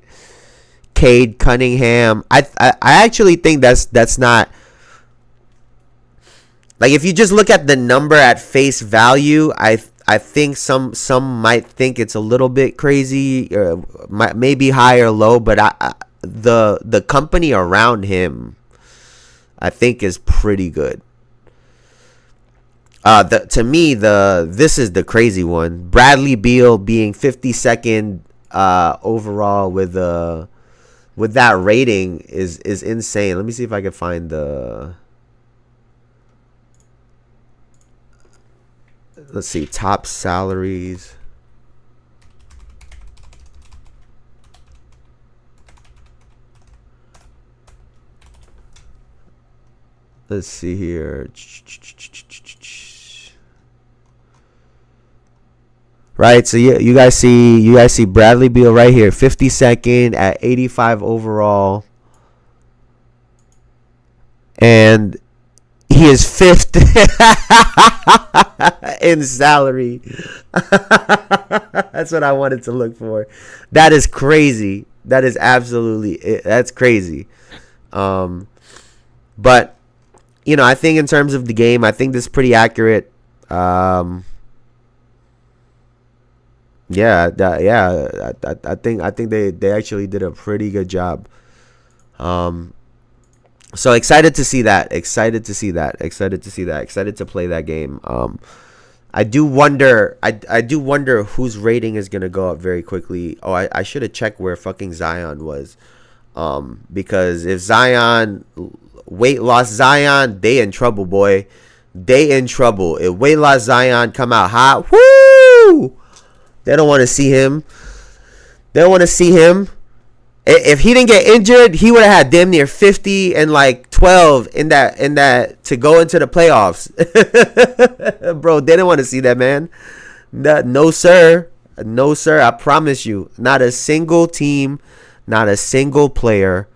Cade Cunningham. I actually think that's not, like, if you just look at the number at face value, I think some might think it's a little bit crazy, or maybe high or low, but the company around him, I think, is pretty good. To me, this is the crazy one. Bradley Beal being 52nd overall with that rating is insane. Let me see if I can find the. Let's see, top salaries. Let's see here. Right, so you guys see Bradley Beal right here, 52nd at 85 overall, and he is 5th in salary. That's what I wanted to look for. That is crazy. That is that's crazy. But I think in terms of the game, I think this is pretty accurate. I think they actually did a pretty good job. So excited to see that. Excited to play that game. I do wonder whose rating is gonna go up very quickly. Oh, I should have checked where fucking Zion was. Because if weight loss Zion, they in trouble, boy. They in trouble. If weight loss Zion come out hot, whoo! They don't want to see him. If he didn't get injured, he would have had damn near 50 and like 12 in that to go into the playoffs. Bro, they didn't want to see that, man. No, sir. I promise you. Not a single team, not a single player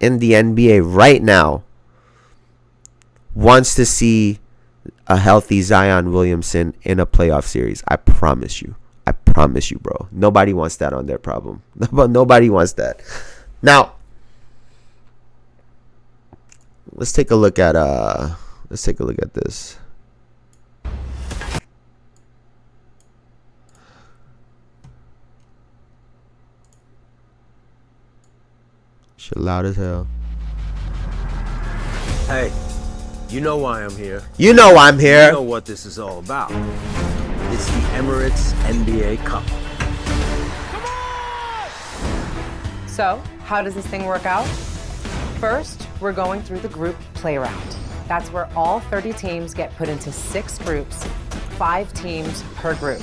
in the NBA right now wants to see a healthy Zion Williamson in a playoff series. I promise you, bro. Nobody wants that on their problem. Nobody wants that. Now, let's take a look at this. Shit loud as hell. Hey, you know why I'm here. You know I'm here. You know what this is all about. It's the Emirates NBA Cup. So, how does this thing work out? First, we're going through the group play round. That's where all 30 teams get put into 6 groups, 5 teams per group.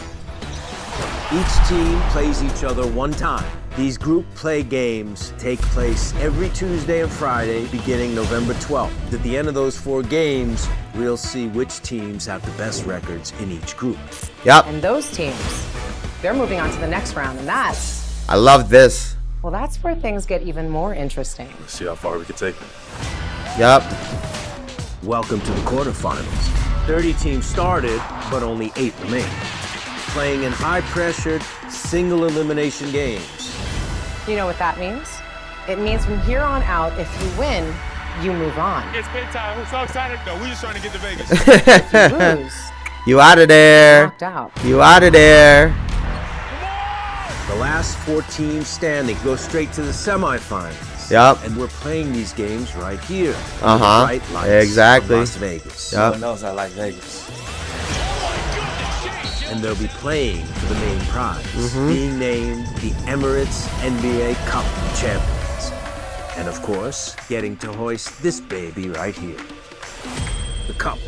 Each team plays each other one time. These group play games take place every Tuesday and Friday beginning November 12th. At the end of those 4 games, we'll see which teams have the best records in each group. Yep. And those teams, they're moving on to the next round, and that's... I love this. Well, that's where things get even more interesting. Let's see how far we can take them. Yep. Welcome to the quarterfinals. 30 teams started, but only 8 remain. Playing in high-pressured, single elimination games. You know what that means? It means from here on out, if you win, you move on. It's big time. We're so excited. No, we're just trying to get to Vegas. If you lose, You out of there. knocked out. You out of there. The last 4 teams standing go straight to the semifinals. Yep. And we're playing these games right here. Uh-huh. Bright lights Exactly. of Las Vegas. Yep. knows I like Vegas. And they'll be playing for the main prize, being named the Emirates NBA Cup champions. And of course, getting to hoist this baby right here, the cup.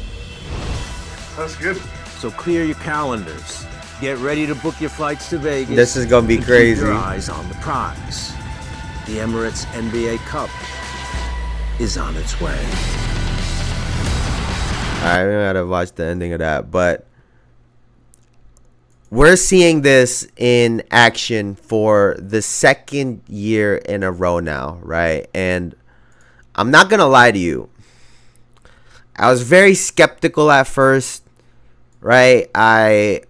That's good. So clear your calendars. Get ready to book your flights to Vegas. This is gonna be and crazy. Keep your eyes on the prize. The Emirates NBA Cup is on its way. Alright, we gotta watch the ending of that, but we're seeing this in action for the 2nd year in a row now, right? And I'm not gonna lie to you. I was very skeptical at first, right? I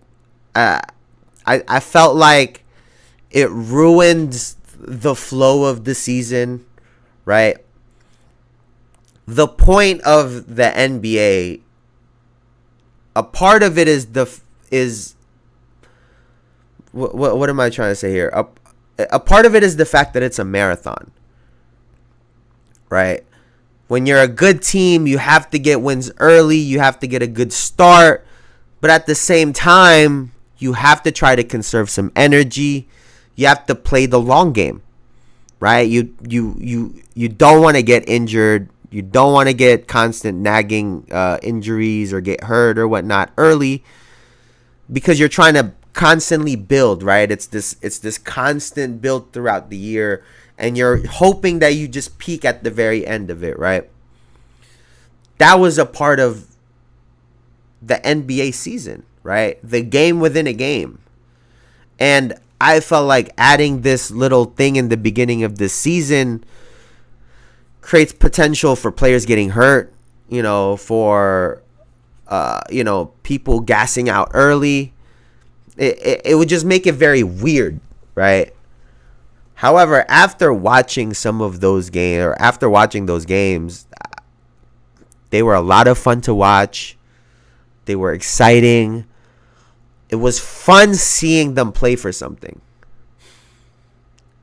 felt like it ruined the flow of the season, right? The point of the NBA, a part of it is what am I trying to say here? A part of it is the fact that it's a marathon, right? When you're a good team, you have to get wins early. You have to get a good start. But at the same time, you have to try to conserve some energy. You have to play the long game, right? You don't want to get injured. You don't want to get constant nagging injuries or get hurt or whatnot early, because you're trying to constantly build, right? It's this constant build throughout the year, and you're hoping that you just peak at the very end of it, right? that was a part of the NBA season, right? The game within a game. And I felt like adding this little thing in the beginning of the season creates potential for players getting hurt, for, people gassing out early. It would just make it very weird, right? However, after watching those games, they were a lot of fun to watch. They were exciting. It was fun seeing them play for something.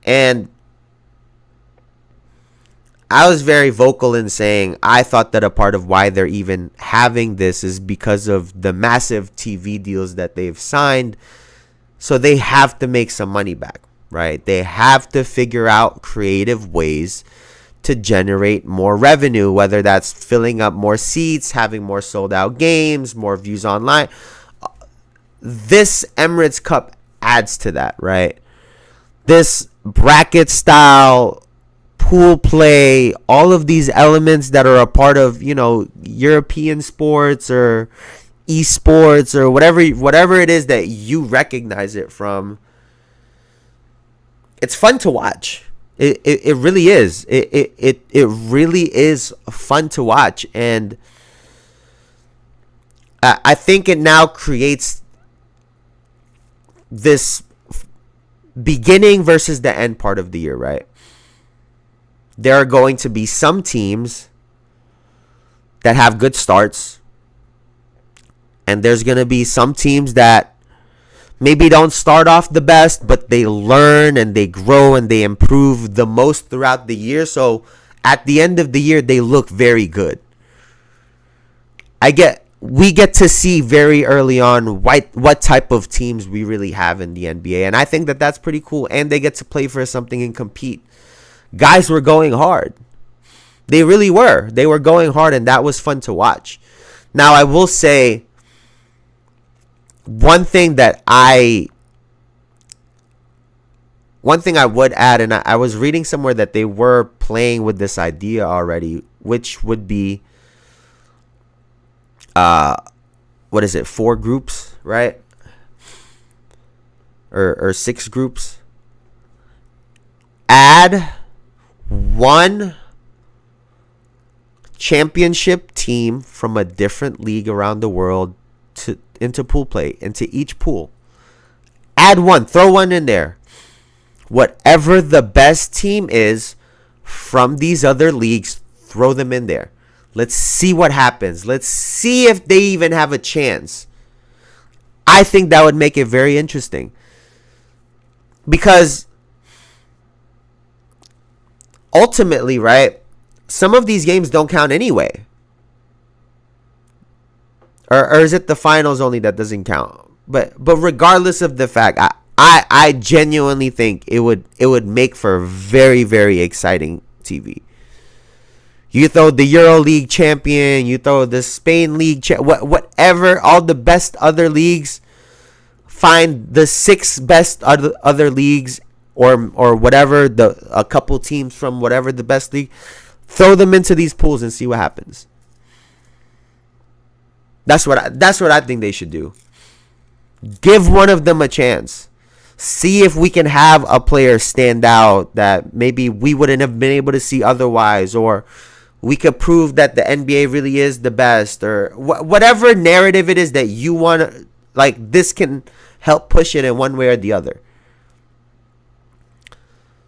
And I was very vocal in saying I thought that a part of why they're even having this is because of the massive TV deals that they've signed. So they have to make some money back, right? They have to figure out creative ways to generate more revenue, whether that's filling up more seats, having more sold out games, more views online. This Emirates Cup adds to that, right? This bracket style pool play, all of these elements that are a part of, European sports or esports or whatever it is that you recognize it from. It's fun to watch. It really is. It really is fun to watch. And I think it now creates this beginning versus the end part of the year, right? There are going to be some teams that have good starts, and there's going to be some teams that maybe don't start off the best, but they learn and they grow and they improve the most throughout the year. So at the end of the year, they look very good. We get to see very early on what type of teams we really have in the NBA. And I think that that's pretty cool. And they get to play for something and compete. Guys were going hard. They really were. They were going hard, and that was fun to watch. Now, I will say one thing I would add, and I was reading somewhere that they were playing with this idea already, which would be, 4 groups, right? Or 6 groups. Add one championship team from a different league around the world into pool play, into each pool. Add one, throw one in there. Whatever the best team is from these other leagues, throw them in there. Let's see what happens. Let's see if they even have a chance. I think that would make it very interesting. Because ultimately, right, some of these games don't count anyway. Or is it the finals only that doesn't count? But regardless of the fact, I genuinely think it would make for very, very exciting TV. You throw the Euro League champion, you throw the Spain League, whatever, all the best other leagues. Find the 6 best other leagues, or whatever, a couple teams from whatever the best league. Throw them into these pools and see what happens. That's what I think they should do. Give one of them a chance. See if we can have a player stand out that maybe we wouldn't have been able to see otherwise, or we could prove that the NBA really is the best, or whatever narrative it is that you want. Like, this can help push it in one way or the other.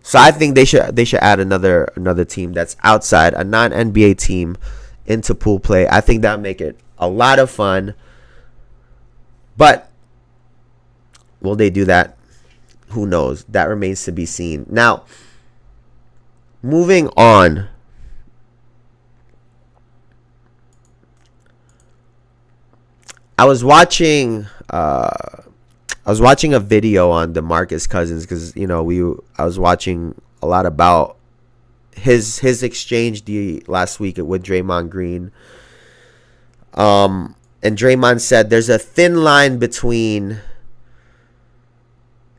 So I think they should add another team that's outside, a non-NBA team, into pool play. I think that would make it a lot of fun. But will they do that? Who knows? That remains to be seen. Now, moving on. I was watching a video on DeMarcus Cousins because I was watching a lot about his exchange last week with Draymond Green. And Draymond said there's a thin line between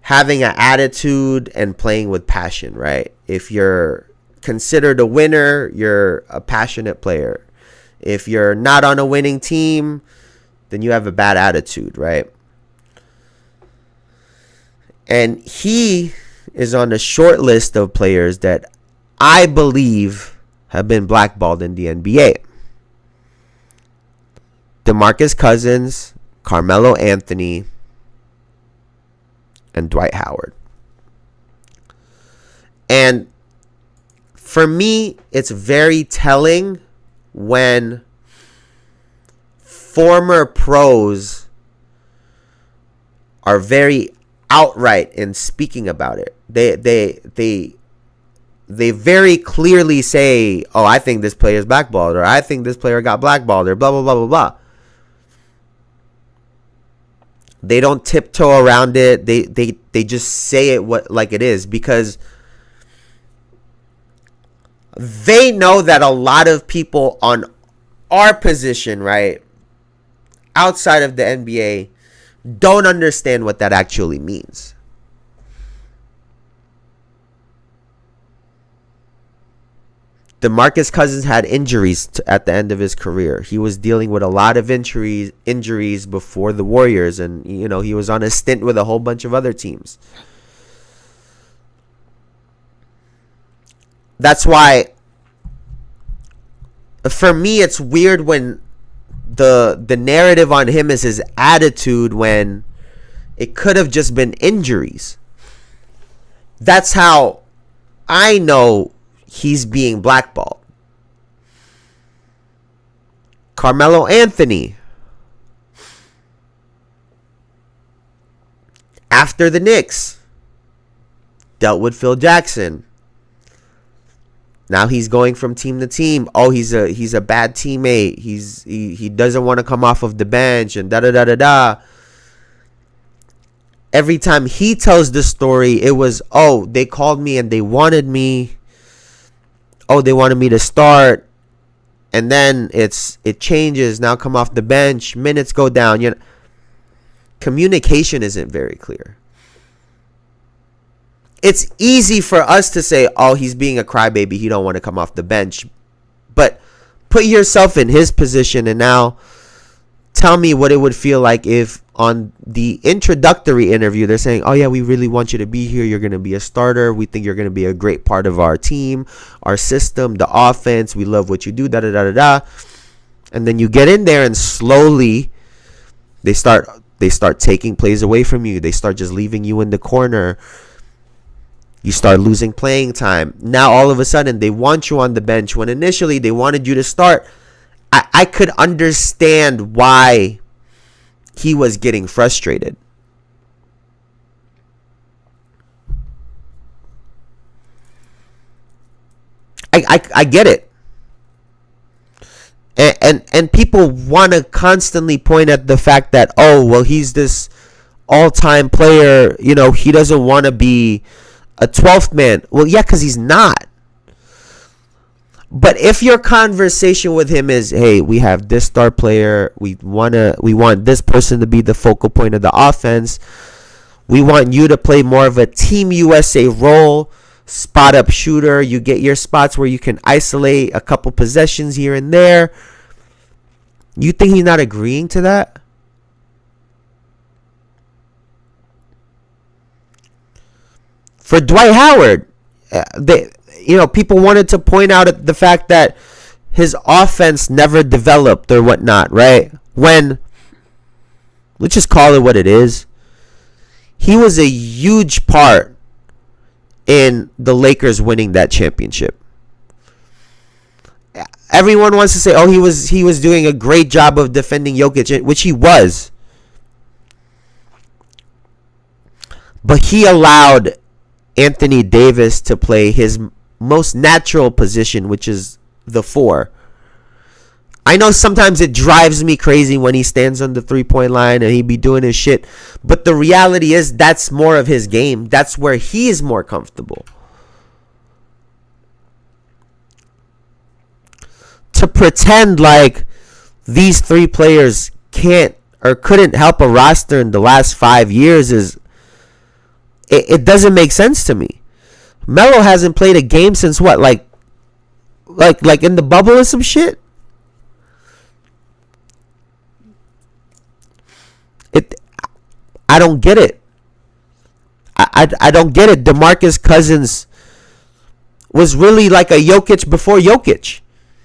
having an attitude and playing with passion, right? If you're considered a winner, you're a passionate player. If you're not on a winning team, then you have a bad attitude, right? And he is on the short list of players that I believe have been blackballed in the NBA. DeMarcus Cousins, Carmelo Anthony, and Dwight Howard. And for me, it's very telling when former pros are very outright in speaking about it. They very clearly say, "Oh, I think this player is blackballed," or "I think this player got blackballed," or blah blah blah blah blah. They don't tiptoe around it. They just say it like it is, because they know that a lot of people on our position, right, outside of the NBA, don't understand what that actually means. DeMarcus Cousins had injuries at the end of his career. He was dealing with a lot of injuries before the Warriors, and he was on a stint with a whole bunch of other teams. That's why, for me, it's weird when the narrative on him is his attitude, when it could have just been injuries. That's how I know he's being blackballed. Carmelo Anthony, after the Knicks, dealt with Phil Jackson. Now he's going from team to team. Oh, he's a bad teammate. He doesn't want to come off of the bench, and da da da da da. Every time he tells the story, it was, "Oh, they called me and they wanted me. Oh, they wanted me to start." And then it changes. Now come off the bench. Minutes go down. Communication isn't very clear. It's easy for us to say, "Oh, he's being a crybaby. He don't want to come off the bench." But put yourself in his position, and now tell me what it would feel like if on the introductory interview they're saying, "Oh yeah, we really want you to be here. You're going to be a starter. We think you're going to be a great part of our team, our system, the offense. We love what you do, da da da da da." And then you get in there and slowly they start taking plays away from you. They start just leaving you in the corner. You start losing playing time. Now all of a sudden they want you on the bench when initially they wanted you to start. I could understand why he was getting frustrated. I get it. And people want to constantly point at the fact that, "Oh, well, he's this all-time player. He doesn't want to be a 12th man." Well, yeah, because he's not. But if your conversation with him is, "Hey, we have this star player. We want this person to be the focal point of the offense. We want you to play more of a Team USA role, spot up shooter. You get your spots where you can isolate a couple possessions here and there." You think he's not agreeing to that? For Dwight Howard, people wanted to point out at the fact that his offense never developed or whatnot, right? When, let's just call it what it is, he was a huge part in the Lakers winning that championship. Everyone wants to say, "Oh, he was doing a great job of defending Jokic," which he was. But he allowed Anthony Davis to play his most natural position, which is the 4. I know sometimes it drives me crazy when he stands on the 3-point line and he be doing his shit, but the reality is that's more of his game. That's where he is more comfortable. To pretend like these 3 players can't or couldn't help a roster in the last 5 years it doesn't make sense to me. Melo hasn't played a game since what, like in the bubble or some shit? I don't get it. I don't get it. DeMarcus Cousins was really like a Jokic before Jokic.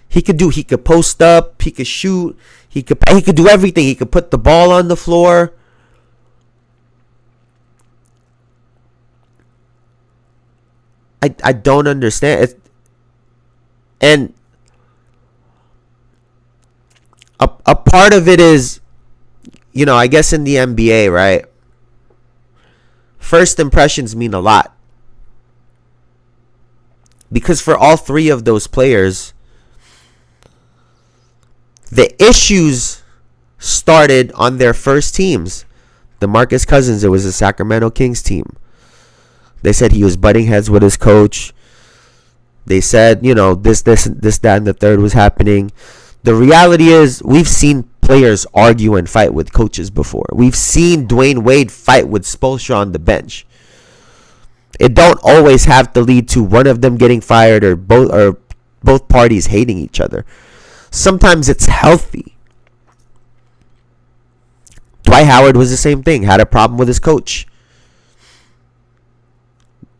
He could post up, he could shoot, he could do everything. He could put the ball on the floor. I don't understand it. And a part of it is, I guess in the NBA, right? First impressions mean a lot. Because for all three of those players, the issues started on their first teams. DeMarcus Cousins, it was the Sacramento Kings team. They said he was butting heads with his coach. They said, this, that, and the third was happening. The reality is, we've seen players argue and fight with coaches before. We've seen Dwayne Wade fight with Spoelstra on the bench. It don't always have to lead to one of them getting fired or both parties hating each other. Sometimes it's healthy. Dwight Howard was the same thing. Had a problem with his coach.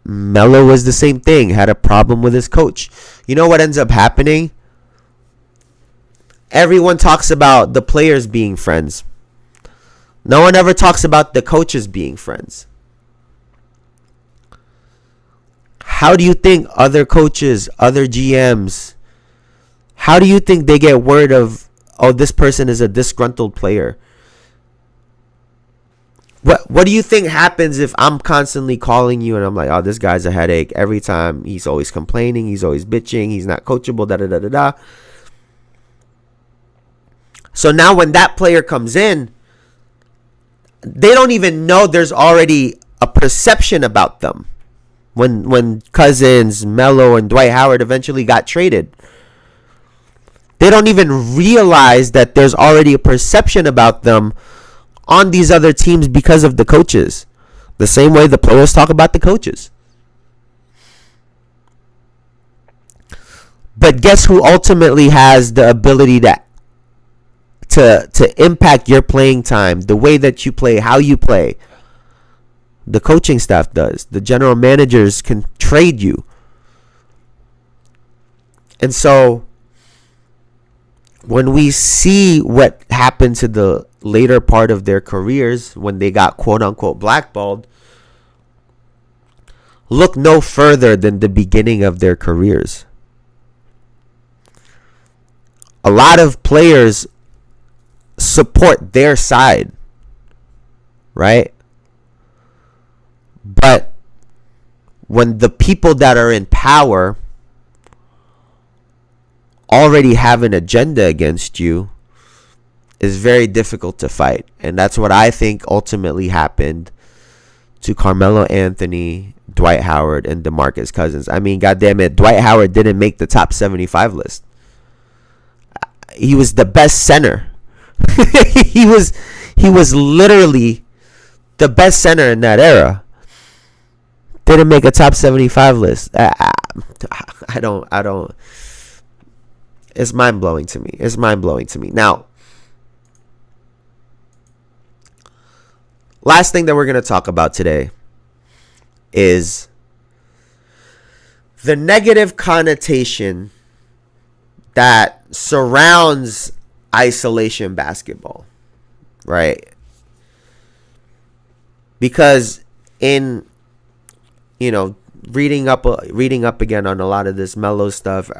Melo was the same thing. Had a problem with his coach. You know what ends up happening? Everyone talks about the players being friends. No one ever talks about the coaches being friends. How do you think other coaches, other GMs, how do you think they get word of, this person is a disgruntled player? What do you think happens if I'm constantly calling you and I'm like, this guy's a headache every time. He's always complaining. He's always bitching. He's not coachable, da-da-da-da-da. So now when that player comes in, they don't even know there's already a perception about them. When Cousins, Melo, and Dwight Howard eventually got traded, they don't even realize that there's already a perception about them on these other teams because of the coaches. The same way the players talk about the coaches. But guess who ultimately has the ability to impact your playing time, the way that you play, how you play? The coaching staff does. The general managers can trade you. And so when we see what happened to the later part of their careers when they got quote-unquote blackballed, look no further than the beginning of their careers. A lot of players support their side, right? But when the people that are in power already have an agenda against you, is very difficult to fight. And that's what I think ultimately happened to Carmelo Anthony, Dwight Howard, and DeMarcus Cousins. I mean, goddamn it, Dwight Howard didn't make the top 75 list. He was the best center. he was literally the best center in that era. Didn't make a top 75 list. I don't. It's mind-blowing to me. Now, last thing that we're going to talk about today is the negative connotation that surrounds isolation basketball, right? Because in, reading up again on a lot of this Melo stuff,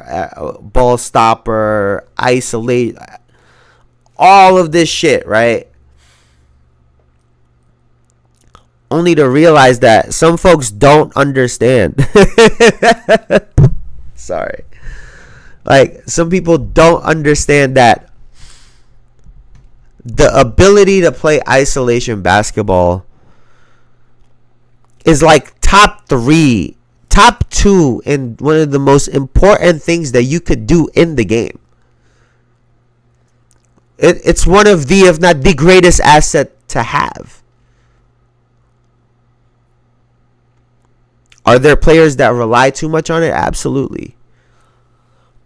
ball stopper, isolate, all of this shit, right? Only to realize that some folks don't understand. Sorry. Like, some people don't understand that the ability to play isolation basketball is like top 2 in one of the most important things that you could do in the game. It's one of the, if not the greatest asset to have. Are there players that rely too much on it? Absolutely.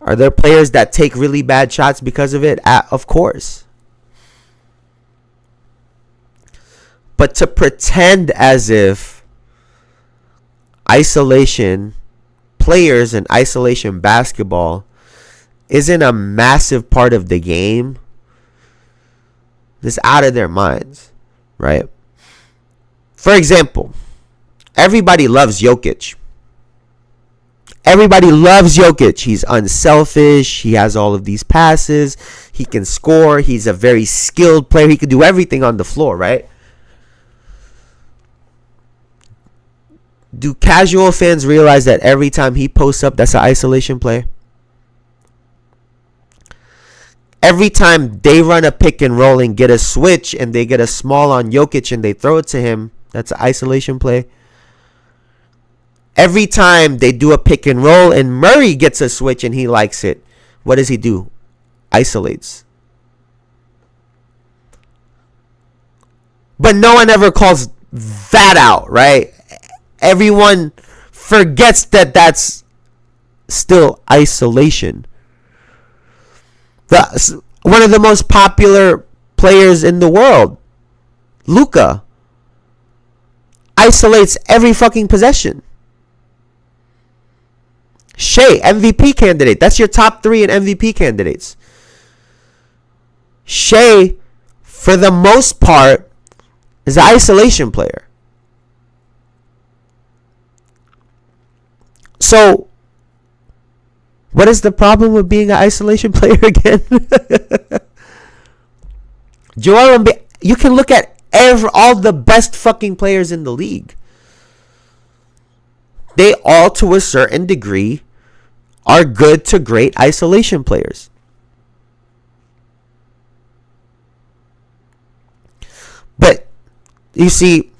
Are there players that take really bad shots because of it? Of course. But to pretend as if isolation players and isolation basketball isn't a massive part of the game, is out of their minds, right? For example, everybody loves Jokic. Everybody loves Jokic. He's unselfish. He has all of these passes. He can score. He's a very skilled player. He can do everything on the floor, right? Do casual fans realize that every time he posts up, that's an isolation play? Every time they run a pick and roll and get a switch and they get a small on Jokic and they throw it to him, that's an isolation play. Every time they do a pick and roll and Murray gets a switch and he likes it, what does he do? Isolates. But no one ever calls that out, right? Everyone forgets that that's still isolation. One of the most popular players in the world, Luka, isolates every fucking possession. Shea, MVP candidate. That's your top 3 in MVP candidates. Shea, for the most part, is an isolation player. So, what is the problem with being an isolation player again? Joel Embiid, you can look at all the best fucking players in the league. They all, to a certain degree, are good to great isolation players. But, you see,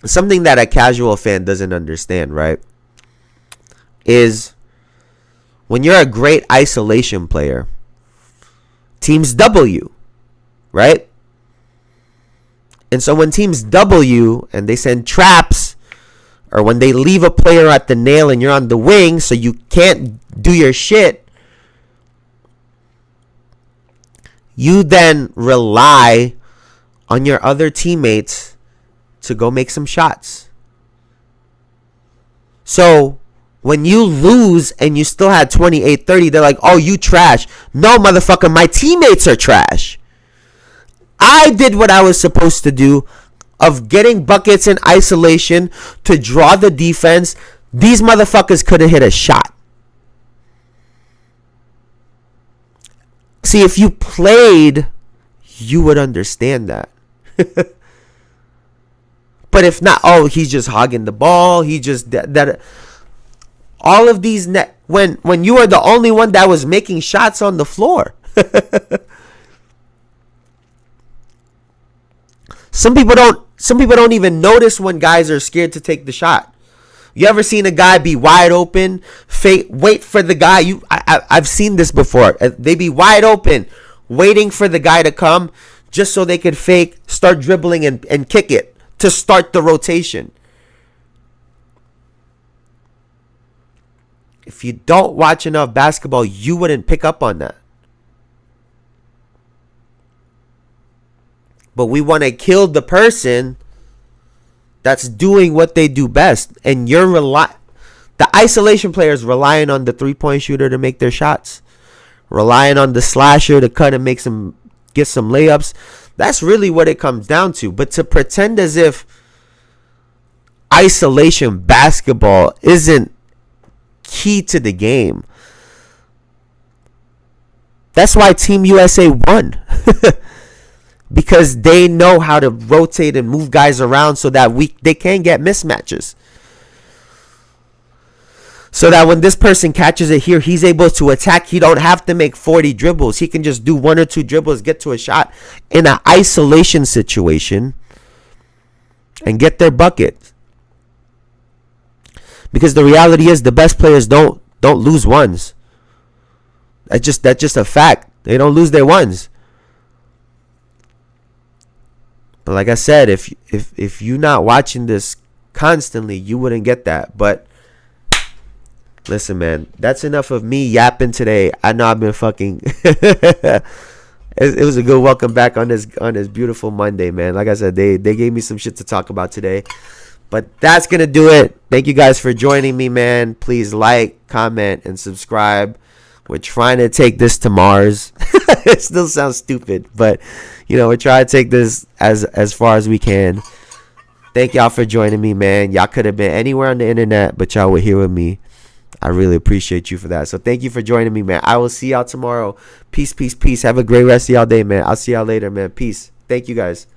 something that a casual fan doesn't understand, right, is when you're a great isolation player, teams double you, right? And so when teams double you and they send traps, or when they leave a player at the nail and you're on the wing so you can't do your shit, you then rely on your other teammates to go make some shots. So when you lose and you still had 28-30, they're like, oh, you trash. No, motherfucker, my teammates are trash. I did what I was supposed to do of getting buckets in isolation to draw the defense. These motherfuckers couldn't hit a shot. See, if you played, you would understand that. But if not, oh, he's just hogging the ball. He just that. All of these when you are the only one that was making shots on the floor. Some people don't even notice when guys are scared to take the shot. You ever seen a guy be wide open, wait for the guy? I've seen this before. They be wide open, waiting for the guy to come just so they could fake, start dribbling and kick it to start the rotation. If you don't watch enough basketball, you wouldn't pick up on that. But we want to kill the person that's doing what they do best. And the isolation players relying on the three-point shooter to make their shots. Relying on the slasher to cut and get some layups. That's really what it comes down to. But to pretend as if isolation basketball isn't key to the game. That's why Team USA won. Because they know how to rotate and move guys around so that they can get mismatches. So that when this person catches it here, he's able to attack. He don't have to make 40 dribbles. He can just do 1 or 2 dribbles, get to a shot in an isolation situation and get their bucket. Because the reality is the best players don't lose ones. That's just a fact. They don't lose their ones. But like I said, if you're not watching this constantly, you wouldn't get that. But listen, man, that's enough of me yapping today. I know I've been fucking it was a good welcome back on this beautiful Monday, man. Like I said, they gave me some shit to talk about today. But that's going to do it. Thank you guys for joining me, man. Please like, comment, and subscribe. We're trying to take this to Mars. It still sounds stupid, but, we're trying to take this as far as we can. Thank y'all for joining me, man. Y'all could have been anywhere on the internet, but y'all were here with me. I really appreciate you for that. So thank you for joining me, man. I will see y'all tomorrow. Peace, peace, peace. Have a great rest of y'all day, man. I'll see y'all later, man. Peace. Thank you, guys.